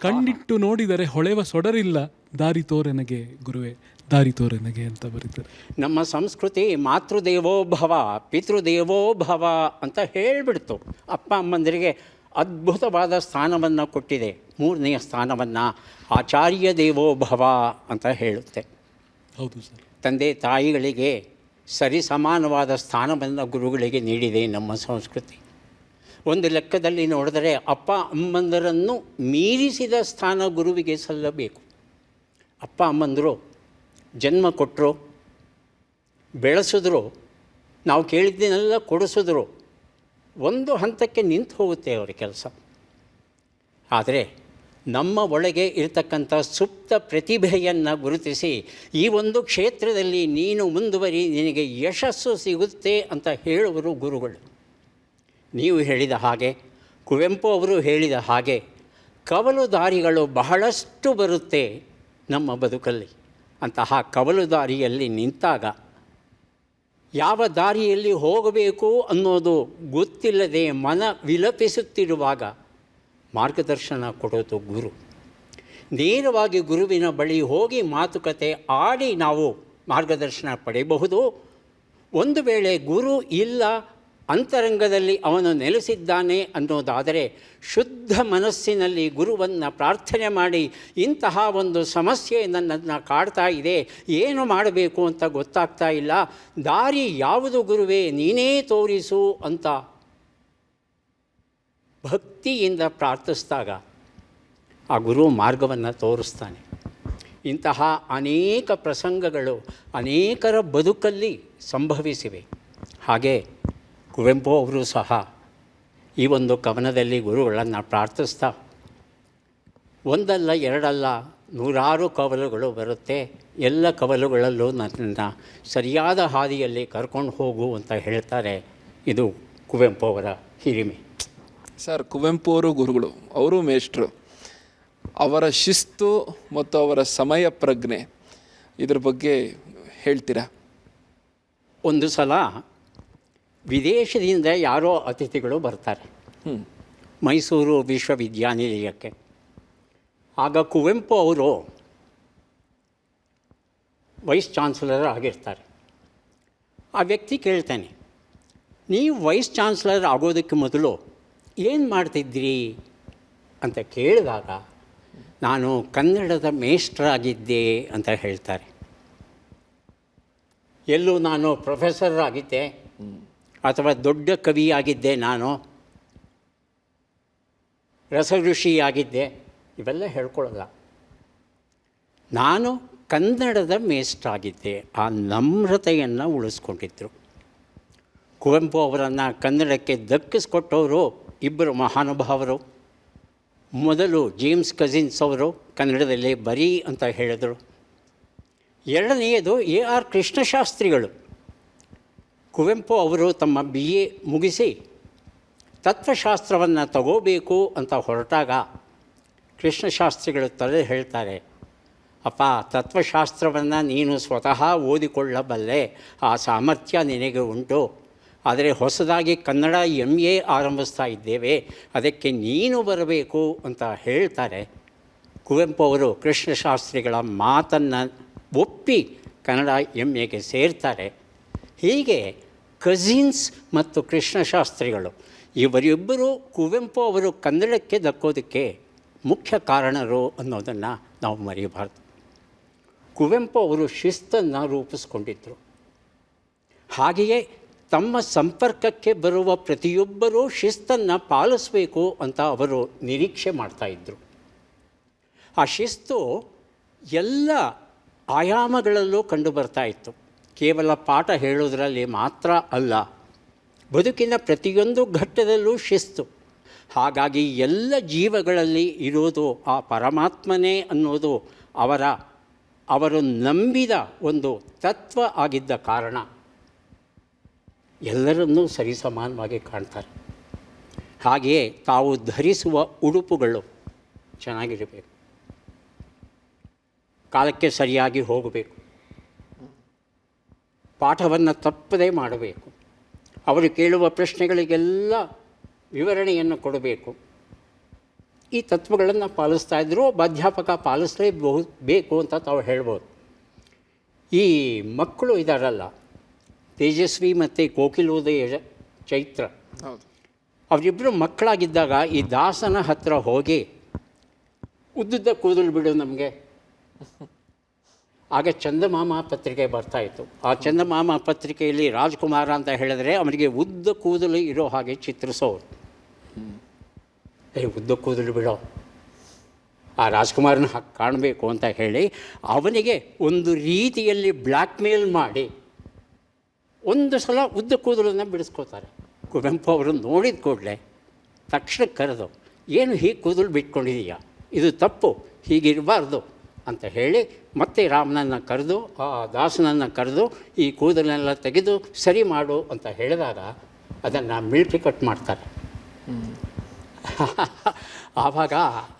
ಕಣ್ಣಿಟ್ಟು ನೋಡಿದರೆ ಹೊಳೆವ ಸೊಡರಿಲ್ಲ, ದಾರಿ ತೋರೆನಗೆ ಗುರುವೆ, ದಾರಿ ತೋರೆನಗೆ ಅಂತ ಬರೀತಾರೆ. ನಮ್ಮ ಸಂಸ್ಕೃತಿ ಮಾತೃದೇವೋ ಭವ ಪಿತೃದೇವೋ ಭವ ಅಂತ ಹೇಳಿಬಿಡ್ತು. ಅಪ್ಪ ಅಮ್ಮಂದರಿಗೆ ಅದ್ಭುತವಾದ ಸ್ಥಾನವನ್ನು ಕೊಟ್ಟಿದೆ. ಮೂರನೆಯ ಸ್ಥಾನವನ್ನು ಆಚಾರ್ಯ ದೇವೋ ಭವ ಅಂತ ಹೇಳುತ್ತೆ. ಹೌದು ಸರ್. ತಂದೆ ತಾಯಿಗಳಿಗೆ ಸರಿ ಸಮಾನವಾದ ಸ್ಥಾನವನ್ನು ಗುರುಗಳಿಗೆ ನೀಡಿದೆ ನಮ್ಮ ಸಂಸ್ಕೃತಿ. ಒಂದು ಲೆಕ್ಕದಲ್ಲಿ ನೋಡಿದರೆ ಅಪ್ಪ ಅಮ್ಮಂದರನ್ನು ಮೀರಿಸಿದ ಸ್ಥಾನ ಗುರುವಿಗೆ ಸಲ್ಲಬೇಕು. ಅಪ್ಪ ಅಮ್ಮಂದರು ಜನ್ಮ ಕೊಟ್ಟರು, ಬೆಳೆಸಿದ್ರು, ನಾವು ಕೇಳಿದ್ದನ್ನೆಲ್ಲ ಕೊಡಿಸಿದ್ರು. ಒಂದು ಹಂತಕ್ಕೆ ನಿಂತು ಹೋಗುತ್ತೆ ಅವರ ಕೆಲಸ. ಆದರೆ ನಮ್ಮ ಒಳಗೆ ಇರತಕ್ಕಂಥ ಸುಪ್ತ ಪ್ರತಿಭೆಯನ್ನು ಗುರುತಿಸಿ ಈ ಒಂದು ಕ್ಷೇತ್ರದಲ್ಲಿ ನೀನು ಮುಂದುವರಿ, ನಿನಗೆ ಯಶಸ್ಸು ಸಿಗುತ್ತೆ ಅಂತ ಹೇಳುವರು ಗುರುಗಳು. ನೀವು ಹೇಳಿದ ಹಾಗೆ, ಕುವೆಂಪು ಅವರು ಹೇಳಿದ ಹಾಗೆ, ಕವಲು ದಾರಿಗಳು ಬಹಳಷ್ಟು ಬರುತ್ತೆ ನಮ್ಮ ಬದುಕಲ್ಲಿ. ಅಂತಹ ಕವಲು ದಾರಿಯಲ್ಲಿ ನಿಂತಾಗ ಯಾವ ದಾರಿಯಲ್ಲಿ ಹೋಗಬೇಕು ಅನ್ನೋದು ಗೊತ್ತಿಲ್ಲದೆ ಮನ ವಿಲಪಿಸುತ್ತಿರುವಾಗ ಮಾರ್ಗದರ್ಶನ ಕೊಡೋದು ಗುರು. ನೇರವಾಗಿ ಗುರುವಿನ ಬಳಿ ಹೋಗಿ ಮಾತುಕತೆ ಆಡಿ ನಾವು ಮಾರ್ಗದರ್ಶನ ಪಡೆಯಬಹುದು. ಒಂದು ವೇಳೆ ಗುರು ಇಲ್ಲ, ಅಂತರಂಗದಲ್ಲಿ ಅವನು ನೆಲೆಸಿದ್ದಾನೆ ಅನ್ನೋದಾದರೆ ಶುದ್ಧ ಮನಸ್ಸಿನಲ್ಲಿ ಗುರುವನ್ನು ಪ್ರಾರ್ಥನೆ ಮಾಡಿ, ಇಂತಹ ಒಂದು ಸಮಸ್ಯೆ ನನ್ನನ್ನು ಕಾಡ್ತಾ ಇದೆ, ಏನು ಮಾಡಬೇಕು ಅಂತ ಗೊತ್ತಾಗ್ತಾ ಇಲ್ಲ, ದಾರಿ ಯಾವುದು ಗುರುವೇ, ನೀನೇ ತೋರಿಸು ಅಂತ ಭಕ್ತಿಯಿಂದ ಪ್ರಾರ್ಥಿಸಿದಾಗ ಆ ಗುರು ಮಾರ್ಗವನ್ನು ತೋರಿಸ್ತಾನೆ. ಇಂತಹ ಅನೇಕ ಪ್ರಸಂಗಗಳು ಅನೇಕರ ಬದುಕಲ್ಲಿ ಸಂಭವಿಸಿವೆ. ಹಾಗೆ ಕುವೆಂಪು ಅವರು ಸಹ ಈ ಒಂದು ಕವನದಲ್ಲಿ ಗುರುಗಳನ್ನು ಪ್ರಾರ್ಥಿಸ್ತಾ, ಒಂದಲ್ಲ ಎರಡಲ್ಲ ನೂರಾರು ಕವಲುಗಳು ಬರುತ್ತೆ, ಎಲ್ಲ ಕವಲುಗಳಲ್ಲೂ ನನ್ನನ್ನು ಸರಿಯಾದ ಹಾದಿಯಲ್ಲಿ ಕರ್ಕೊಂಡು ಹೋಗು ಅಂತ ಹೇಳ್ತಾರೆ. ಇದು ಕುವೆಂಪು ಅವರ ಹಿರಿಮೆ. ಸರ್, ಕುವೆಂಪು ಅವರು ಗುರುಗಳು, ಅವರು ಮೇಷ್ಟ್ರು. ಅವರ ಶಿಸ್ತು ಮತ್ತು ಅವರ ಸಮಯ ಪ್ರಜ್ಞೆ, ಇದ್ರ ಬಗ್ಗೆ ಹೇಳ್ತೀರಾ? ಒಂದು ಸಲ ವಿದೇಶದಿಂದ ಯಾರೋ ಅತಿಥಿಗಳು ಬರ್ತಾರೆ ಮೈಸೂರು ವಿಶ್ವವಿದ್ಯಾನಿಲಯಕ್ಕೆ. ಆಗ ಕುವೆಂಪು ಅವರು ವೈಸ್ ಚಾನ್ಸಲರ್ ಆಗಿರ್ತಾರೆ. ಆ ವ್ಯಕ್ತಿ ಕೇಳ್ತಾನೆ, ನೀವು ವೈಸ್ ಚಾನ್ಸಲರ್ ಆಗೋದಕ್ಕೆ ಮೊದಲು ಏನು ಮಾಡ್ತಿದ್ರಿ ಅಂತ ಕೇಳಿದಾಗ, ನಾನು ಕನ್ನಡದ ಮೇಷ್ಟ್ರಾಗಿದ್ದೆ ಅಂತ ಹೇಳ್ತಾರೆ. ಎಲ್ಲೂ ನಾನು ಪ್ರೊಫೆಸರ್ ಆಗಿದ್ದೆ ಅಥವಾ ದೊಡ್ಡ ಕವಿಯಾಗಿದ್ದೆ, ನಾನು ರಸಋಷಿಯಾಗಿದ್ದೆ, ಇವೆಲ್ಲ ಹೇಳ್ಕೊಳ್ಳಲ್ಲ. ನಾನು ಕನ್ನಡದ ಮೇಷ್ಟ್ರಾಗಿದ್ದೆ. ಆ ನಮ್ರತೆಯನ್ನು ಉಳಿಸ್ಕೊಂಡಿದ್ದರು. ಕುವೆಂಪು ಅವರನ್ನು ಕನ್ನಡಕ್ಕೆ ದಕ್ಕಿಸ್ಕೊಟ್ಟವರು ಇಬ್ಬರು ಮಹಾನುಭಾವರು. ಮೊದಲು ಜೇಮ್ಸ್ ಕಜಿನ್ಸ್ ಅವರು ಕನ್ನಡದಲ್ಲೇ ಬರೀ ಅಂತ ಹೇಳಿದರು. ಎರಡನೆಯದು AR ಕೃಷ್ಣಶಾಸ್ತ್ರಿಗಳು. ಕುವೆಂಪು ಅವರು ತಮ್ಮ BA ಮುಗಿಸಿ ತತ್ವಶಾಸ್ತ್ರವನ್ನು ತಗೋಬೇಕು ಅಂತ ಹೊರಟಾಗ ಕೃಷ್ಣಶಾಸ್ತ್ರಿಗಳು ತಲೆ ಹೇಳ್ತಾರೆ, ಅಪ್ಪ, ತತ್ವಶಾಸ್ತ್ರವನ್ನು ನೀನು ಸ್ವತಃ ಓದಿಕೊಳ್ಳಬಲ್ಲೆ, ಆ ಸಾಮರ್ಥ್ಯ ನಿನಗೆ ಉಂಟು, ಆದರೆ ಹೊಸದಾಗಿ ಕನ್ನಡ MA ಆರಂಭಿಸ್ತಾ ಇದ್ದೇವೆ, ಅದಕ್ಕೆ ನೀನು ಬರಬೇಕು ಅಂತ ಹೇಳ್ತಾರೆ. ಕುವೆಂಪು ಅವರು ಕೃಷ್ಣಶಾಸ್ತ್ರಿಗಳ ಮಾತನ್ನು ಒಪ್ಪಿ ಕನ್ನಡ MAಗೆ ಸೇರ್ತಾರೆ. ಹೀಗೆ ಕಝಿನ್ಸ್ ಮತ್ತು ಕೃಷ್ಣಶಾಸ್ತ್ರಿಗಳು ಇವರಿಬ್ಬರು ಕುವೆಂಪು ಅವರು ಕನ್ನಡಕ್ಕೆ ದಕ್ಕೋದಕ್ಕೆ ಮುಖ್ಯ ಕಾರಣರು ಅನ್ನೋದನ್ನು ನಾವು ಮರೆಯಬಾರ್ದು. ಕುವೆಂಪು ಅವರು ಶಿಸ್ತನ್ನು ರೂಪಿಸ್ಕೊಂಡಿದ್ದರು. ಹಾಗೆಯೇ ತಮ್ಮ ಸಂಪರ್ಕಕ್ಕೆ ಬರುವ ಪ್ರತಿಯೊಬ್ಬರೂ ಶಿಸ್ತನ್ನು ಪಾಲಿಸಬೇಕು ಅಂತ ಅವರು ನಿರೀಕ್ಷೆ ಮಾಡ್ತಾಯಿದ್ರು. ಆ ಶಿಸ್ತು ಎಲ್ಲ ಆಯಾಮಗಳಲ್ಲೂ ಕಂಡುಬರ್ತಾ ಇತ್ತು. ಕೇವಲ ಪಾಠ ಹೇಳೋದರಲ್ಲಿ ಮಾತ್ರ ಅಲ್ಲ, ಬದುಕಿನ ಪ್ರತಿಯೊಂದು ಘಟ್ಟದಲ್ಲೂ ಶಿಸ್ತು. ಹಾಗಾಗಿ ಎಲ್ಲ ಜೀವಗಳಲ್ಲಿ ಇರೋದು ಆ ಪರಮಾತ್ಮನೇ ಅನ್ನೋದು ಅವರು ನಂಬಿದ ಒಂದು ತತ್ವ ಆಗಿದ್ದ ಕಾರಣ ಎಲ್ಲರನ್ನೂ ಸರಿಸಮಾನವಾಗಿ ಕಾಣ್ತಾರೆ. ಹಾಗೆಯೇ ತಾವು ಧರಿಸುವ ಉಡುಪುಗಳು ಚೆನ್ನಾಗಿರಬೇಕು, ಕಾಲಕ್ಕೆ ಸರಿಯಾಗಿ ಹೋಗಬೇಕು, ಪಾಠವನ್ನು ತಪ್ಪದೇ ಮಾಡಬೇಕು, ಅವರು ಕೇಳುವ ಪ್ರಶ್ನೆಗಳಿಗೆಲ್ಲ ವಿವರಣೆಯನ್ನು ಕೊಡಬೇಕು. ಈ ತತ್ವಗಳನ್ನು ಪಾಲಿಸ್ತಾ ಇದ್ದರೂ ಒಬ್ಬ ಅಧ್ಯಾಪಕ ಬೇಕು ಅಂತ ತಾವು ಹೇಳ್ಬೋದು. ಈ ಮಕ್ಕಳು ಇದ್ದಾರಲ್ಲ, ತೇಜಸ್ವಿ ಮತ್ತು ಕೋಕಿಲೋದಯ ಚೈತ್ರ, ಅವರಿಬ್ಬರು ಮಕ್ಕಳಾಗಿದ್ದಾಗ ಈ ದಾಸನ ಹತ್ತಿರ ಹೋಗಿ ಉದ್ದುದ್ದ ಕೂದಲು ಬಿಡು ನಮಗೆ, ಆಗ ಚಂದಮಾಮ ಪತ್ರಿಕೆ ಬರ್ತಾಯಿತ್ತು. ಆ ಚಂದಮಾಮ ಪತ್ರಿಕೆಯಲ್ಲಿ ರಾಜ್ಕುಮಾರ ಅಂತ ಹೇಳಿದ್ರೆ ಅವನಿಗೆ ಉದ್ದ ಕೂದಲು ಇರೋ ಹಾಗೆ ಚಿತ್ರಿಸೋರು. ಉದ್ದ ಕೂದಲು ಬಿಡೋ, ಆ ರಾಜ್ಕುಮಾರನ ಹಾಗೆ ಕಾಣಬೇಕು ಅಂತ ಹೇಳಿ ಅವನಿಗೆ ಒಂದು ರೀತಿಯಲ್ಲಿ ಬ್ಲ್ಯಾಕ್ ಮೇಲ್ ಮಾಡಿ ಒಂದು ಸಲ ಉದ್ದ ಕೂದಲನ್ನು ಬಿಡಿಸ್ಕೋತಾರೆ. ಕುವೆಂಪು ಅವರು ನೋಡಿದ ಕೂಡಲೇ ತಕ್ಷಣ ಕರೆದು, ಏನು ಹೀಗೆ ಕೂದಲು ಬಿಟ್ಕೊಂಡಿದೀಯಾ, ಇದು ತಪ್ಪು, ಹೀಗಿರಬಾರ್ದು ಅಂತ ಹೇಳಿ ಮತ್ತೆ ರಾಮನನ್ನು ಕರೆದು ಆ ದಾಸನನ್ನು ಕರೆದು ಈ ಕೂದಲನ್ನೆಲ್ಲ ತೆಗೆದು ಸರಿ ಮಾಡು ಅಂತ ಹೇಳಿದಾಗ ಅದನ್ನು ಮಿಲ್ಟ್ರಿ ಕಟ್ ಮಾಡ್ತಾರೆ. ಆವಾಗ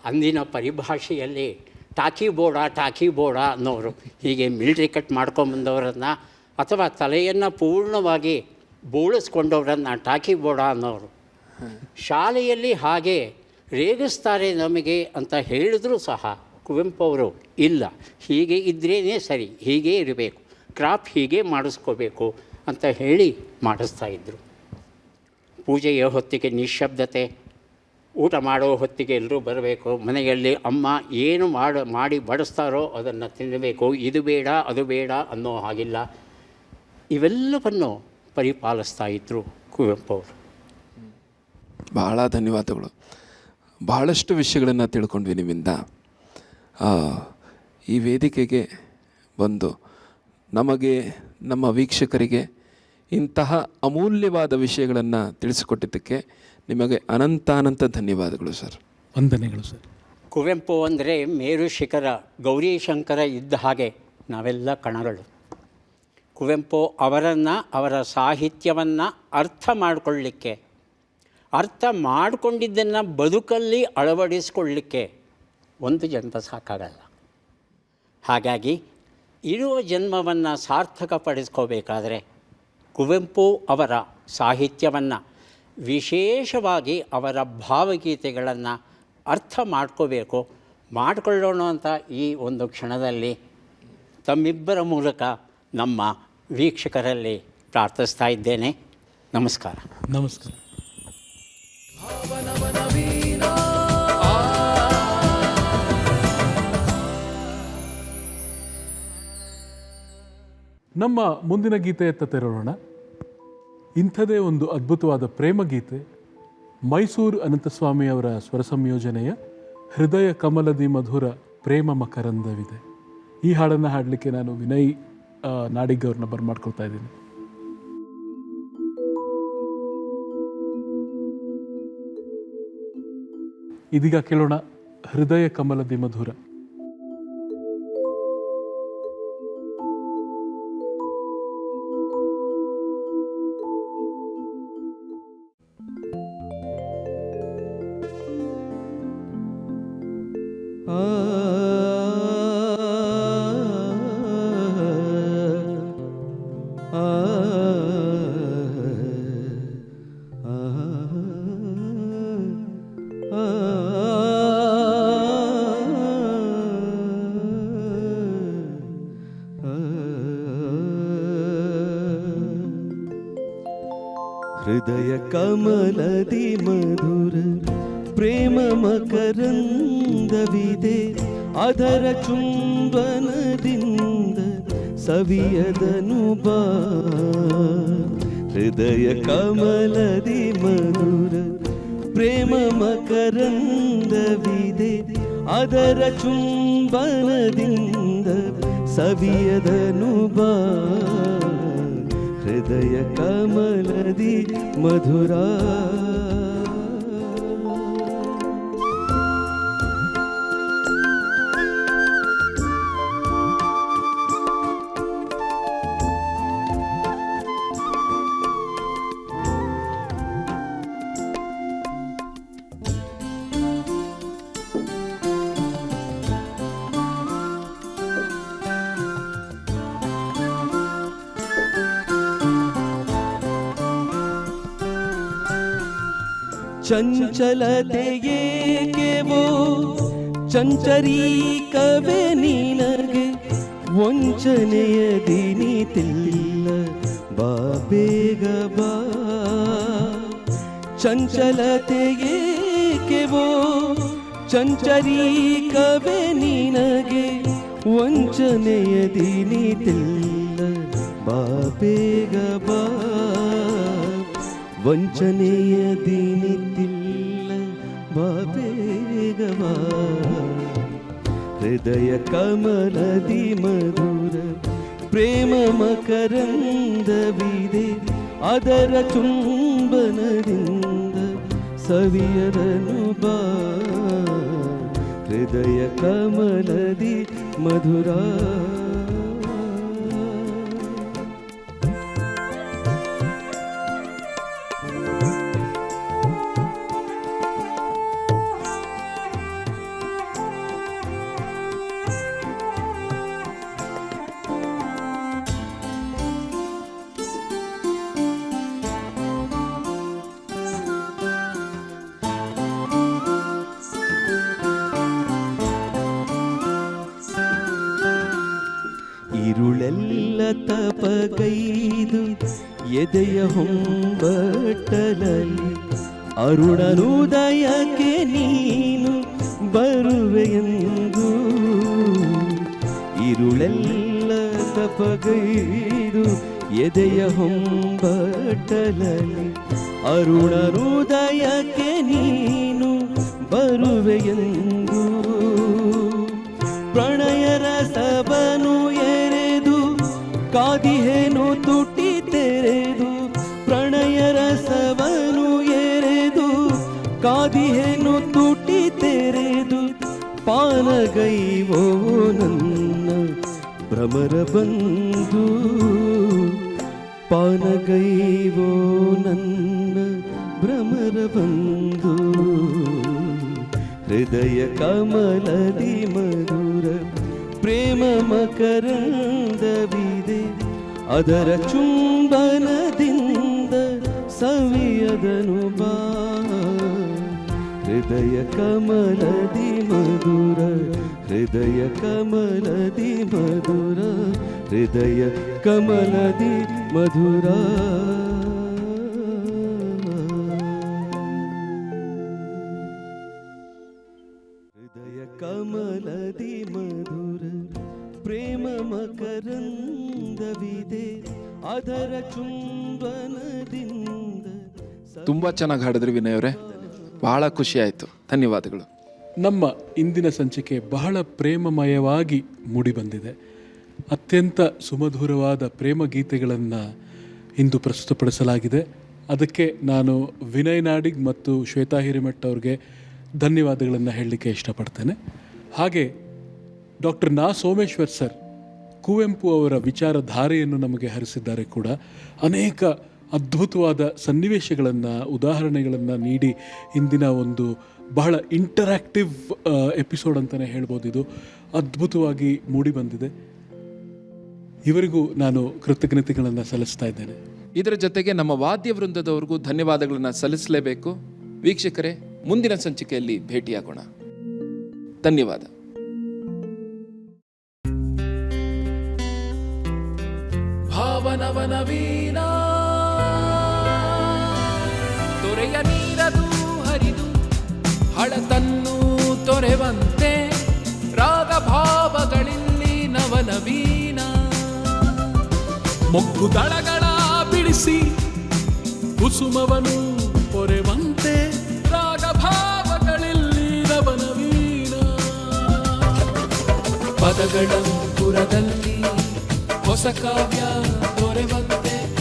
ಅಂದಿನ ಪರಿಭಾಷೆಯಲ್ಲಿ ಟಾಕಿ ಬೋಡ ಅನ್ನೋರು ಹೀಗೆ ಮಿಲ್ಟ್ರಿ ಕಟ್ ಮಾಡ್ಕೊಂಬಂದವರನ್ನು ಅಥವಾ ತಲೆಯನ್ನು ಪೂರ್ಣವಾಗಿ ಬೋಳಿಸ್ಕೊಂಡವರನ್ನು ಟಾಕಿ ಬೋಡ ಅನ್ನೋರು. ಶಾಲೆಯಲ್ಲಿ ಹಾಗೆ ರೇಗಿಸ್ತಾರೆ ನಮಗೆ ಅಂತ ಹೇಳಿದ್ರೂ ಸಹ ಕುವೆಂಪು ಅವರು ಇಲ್ಲ, ಹೀಗೆ ಇದ್ರೇ ಸರಿ, ಹೀಗೇ ಇರಬೇಕು, ಕ್ರಾಪ್ ಹೀಗೆ ಮಾಡಿಸ್ಕೋಬೇಕು ಅಂತ ಹೇಳಿ ಮಾಡಿಸ್ತಾಯಿದ್ರು. ಪೂಜೆಯ ಹೊತ್ತಿಗೆ ನಿಶ್ಶಬ್ದತೆ, ಊಟ ಮಾಡೋ ಹೊತ್ತಿಗೆ ಎಲ್ಲರೂ ಬರಬೇಕು, ಮನೆಯಲ್ಲಿ ಅಮ್ಮ ಏನು ಮಾಡಿ ಬಡಿಸ್ತಾರೋ ಅದನ್ನು ತಿನ್ನಬೇಕು, ಇದು ಬೇಡ ಅದು ಬೇಡ ಅನ್ನೋ ಹಾಗಿಲ್ಲ. ಇವೆಲ್ಲವನ್ನು ಪರಿಪಾಲಿಸ್ತಾ ಇದ್ದರು ಕುವೆಂಪು ಅವರು. ಬಹಳ ಧನ್ಯವಾದಗಳು. ಬಹಳಷ್ಟು ವಿಷಯಗಳನ್ನು ತಿಳ್ಕೊಂಡ್ವಿ ನಿಮ್ಮಿಂದ. ಈ ವೇದಿಕೆಗೆ ಬಂದು ನಮಗೆ, ನಮ್ಮ ವೀಕ್ಷಕರಿಗೆ ಇಂತಹ ಅಮೂಲ್ಯವಾದ ವಿಷಯಗಳನ್ನು ತಿಳಿಸಿಕೊಟ್ಟಿದ್ದಕ್ಕೆ ನಿಮಗೆ ಅನಂತ ಧನ್ಯವಾದಗಳು ಸರ್. ವಂದನೆಗಳು ಸರ್. ಕುವೆಂಪು ಅಂದರೆ ಮೇರು ಶಿಖರ ಗೌರೀಶಂಕರ ಇದ್ದ ಹಾಗೆ ನಾವೆಲ್ಲ ಕಣಗಳು. ಕುವೆಂಪು ಅವರನ್ನು, ಅವರ ಸಾಹಿತ್ಯವನ್ನು ಅರ್ಥ ಮಾಡಿಕೊಳ್ಳಲಿಕ್ಕೆ, ಅರ್ಥ ಮಾಡಿಕೊಂಡಿದ್ದನ್ನು ಬದುಕಲ್ಲಿ ಅಳವಡಿಸ್ಕೊಳ್ಳಿಕ್ಕೆ ಒಂದು ಜನ್ಮ ಸಾಕಾಗಲ್ಲ. ಹಾಗಾಗಿ ಇರುವ ಜನ್ಮವನ್ನು ಸಾರ್ಥಕಪಡಿಸ್ಕೋಬೇಕಾದ್ರೆ ಕುವೆಂಪು ಅವರ ಸಾಹಿತ್ಯವನ್ನು, ವಿಶೇಷವಾಗಿ ಅವರ ಭಾವಗೀತೆಗಳನ್ನು ಅರ್ಥ ಮಾಡ್ಕೋಬೇಕು. ಮಾಡಿಕೊಳ್ಳೋಣ ಅಂತ ಈ ಒಂದು ಕ್ಷಣದಲ್ಲಿ ತಮ್ಮಿಬ್ಬರ ಮೂಲಕ ನಮ್ಮ ವೀಕ್ಷಕರಲ್ಲಿ ಪ್ರಾರ್ಥಿಸ್ತಾ ಇದ್ದೇನೆ. ನಮಸ್ಕಾರ. ನಮಸ್ಕಾರ. ನಮ್ಮ ಮುಂದಿನ ಗೀತೆಯತ್ತ ತೆರಳೋಣ. ಇಂಥದೇ ಒಂದು ಅದ್ಭುತವಾದ ಪ್ರೇಮ ಗೀತೆ, ಮೈಸೂರು ಅನಂತಸ್ವಾಮಿ ಅವರ ಸ್ವರ ಸಂಯೋಜನೆಯ ಹೃದಯ ಕಮಲದಿ ಮಧುರ ಪ್ರೇಮ ಮಕರಂದವಿದೆ. ಈ ಹಾಡನ್ನು ಹಾಡಲಿಕ್ಕೆ ನಾನು ವಿನಯ್ ನಾಡಿಗ್ ಅವ್ರನ್ನ ಬರ್ಮಾಡ್ಕೊಳ್ತಾ ಇದ್ದೀನಿ. ಇದೀಗ ಕೇಳೋಣ ಹೃದಯ ಕಮಲದಿ ಮಧುರ. ಹೃದಯ ಕಮಲದಿ ಮಧುರ ಪ್ರೇಮ ಮಕರಂದವಿದೆ, ಅದರ ಚುಂಬನದಿಂದ ಸವಿಯದನು ಬಾ. ಹೃದಯ ಕಮಲದಿ ಮಧುರ ಪ್ರೇಮ ಮಕರಂದವಿದೆ, ಅದರ ಚುಂಬನದಿಂದ ಸವಿಯದನು ಬಾ. ಹೃದಯ ಕಮಲದಿ ಮಧುರ. ಚಂಚಲತೆಯೇಕೆವೋ ಚಂಚರೀಕವೇ ನಿನಗೆ, ವಂಚನೆಯ ದಿನಿತಿಲ್ಲ ಬಾ ಬೇಗ ಬಾ. ಚಂಚಲತೆಯೇಕೆವೋ ಚಂಚರೀಕವೇ ನಿನಗೆ, ವಂಚನೆಯ ದಿನಿತಿಲ್ಲ ಬಾ ಬೇಗ ಬಾ. ವಂಚನೆಯ ದಿನಿತಿಲ್ಲ ಬಾ ಬೇಗ ಬಾ. ಹೃದಯ ಕಮಲದಿ ಮಧುರ ಪ್ರೇಮ ಮಕರಂದವಿದೆ, ಅದರ ಚುಂಬನದಿಂದ ಸವಿಯದನು ಬಾ. ಹೃದಯ ಕಮಲದಿ ಮಧುರ. ಇರುಳೆಲ್ಲ ತಪಗೈದು ಎದೆಯ ಹೊಂಬಟ್ಟಲಲ್ಲಿ, ಅರುಣನುದಯಕ್ಕೆ ನೀನು ಬರುವೆಯೆಂದು. ಇರುಳೆಲ್ಲ ತಪಗೈದು ಎದೆಯ ಹೊಂಬಟ್ಟಲಲ್ಲಿ, ಅರುಣನುದಯಕ್ಕೆ ನೀನು ಬರುವೆಯೆಂದು. ಪ್ರಣಯ ರಸವನು ಎರೆದು ಕಾದಿಹೇನು ತುಟಿ ತೆರೆದು, ಪ್ರಣಯ ರಸವನು ಎರೆದು ಕಾದಿಹೇನು ತುಟಿ ತೆರೆದು. ಪಾನಗೈವೋ ನನ್ನ ಭ್ರಮರ ಬಂಧು, ಪಾನಗೈವೋ ನನ್ನ ಭ್ರಮರ ಬಂಧು. ಹೃದಯ ಕಮಲದಿ ಮಧುರ ಪ್ರೇಮ ಮಕರಂದವಿದೆ, ಅದರ ಚುಂಬನದಿಂದ ಸವಿಯದನು ಬಾ. ಹೃದಯ ಕಮಲದಿ ಮಧುರ, ಹೃದಯ ಕಮಲದಿ ಮಧುರ, ಹೃದಯ ಕಮಲದಿ ಮಧುರ. ಹೃದಯ ಕಮಲದಿ ಮಧುರ ಪ್ರೇಮ ಮಕರಂದವಿದೆ, ಅದರ ಚುಂಬನದಿಂದ. ತುಂಬ ಚೆನ್ನಾಗಿ ಹಾಡಿದ್ರಿ ವಿನಯ್ ಅವರೇ, ಬಹಳ ಖುಷಿ ಆಯಿತು. ಧನ್ಯವಾದಗಳು. ನಮ್ಮ ಇಂದಿನ ಸಂಚಿಕೆ ಬಹಳ ಪ್ರೇಮಮಯವಾಗಿ ಮೂಡಿಬಂದಿದೆ. ಅತ್ಯಂತ ಸುಮಧುರವಾದ ಪ್ರೇಮ ಗೀತೆಗಳನ್ನು ಇಂದು ಪ್ರಸ್ತುತಪಡಿಸಲಾಗಿದೆ. ಅದಕ್ಕೆ ನಾನು ವಿನಯ್ ನಾಡಿಗ್ ಮತ್ತು ಶ್ವೇತಾ ಹಿರೇಮಠ್ ಅವ್ರಿಗೆ ಧನ್ಯವಾದಗಳನ್ನು ಹೇಳಲಿಕ್ಕೆ ಇಷ್ಟಪಡ್ತೇನೆ. ಹಾಗೆ ಡಾಕ್ಟರ್ ನಾ ಸೋಮೇಶ್ವರ್ ಸರ್ ಕುವೆಂಪು ಅವರ ವಿಚಾರಧಾರೆಯನ್ನು ನಮಗೆ ಹರಿಸಿದ್ದಾರೆ ಕೂಡ. ಅನೇಕ ಅದ್ಭುತವಾದ ಸನ್ನಿವೇಶಗಳನ್ನು, ಉದಾಹರಣೆಗಳನ್ನು ನೀಡಿ ಇಂದಿನ ಒಂದು ಬಹಳ ಇಂಟರಾಕ್ಟಿವ್ ಎಪಿಸೋಡ್ ಅಂತಲೇ ಹೇಳ್ಬೋದು. ಇದು ಅದ್ಭುತವಾಗಿ ಮೂಡಿಬಂದಿದೆ. ಇವರಿಗೂ ನಾನು ಕೃತಜ್ಞತೆಗಳನ್ನು ಸಲ್ಲಿಸ್ತಾ ಇದ್ದೇನೆ. ಇದರ ಜೊತೆಗೆ ನಮ್ಮ ವಾದ್ಯ ವೃಂದದವರಿಗೂ ಧನ್ಯವಾದಗಳನ್ನು ಸಲ್ಲಿಸಲೇಬೇಕು. ವೀಕ್ಷಕರೇ, ಮುಂದಿನ ಸಂಚಿಕೆಯಲ್ಲಿ ಭೇಟಿಯಾಗೋಣ. ಧನ್ಯವಾದ. ಭಾವನವನವೀನ ಹಳತನ್ನು ತೊರೆವಂತೆ ರಾಗಭಾವಗಳಿಲ್ಲಿ ನವನವೀನ. ಮೊಗ್ಗು ದಳಗಳ ಬಿಡಿಸಿ ಕುಸುಮವನು ಪೊರೆವಂತೆ ರಾಗಭಾವಗಳಲ್ಲಿ ನವನವೀನ. ಪದಗಳ ಪುರದಲ್ಲಿ ಹೊಸ ಕಾವ್ಯ ದೊರೆವಂತೆ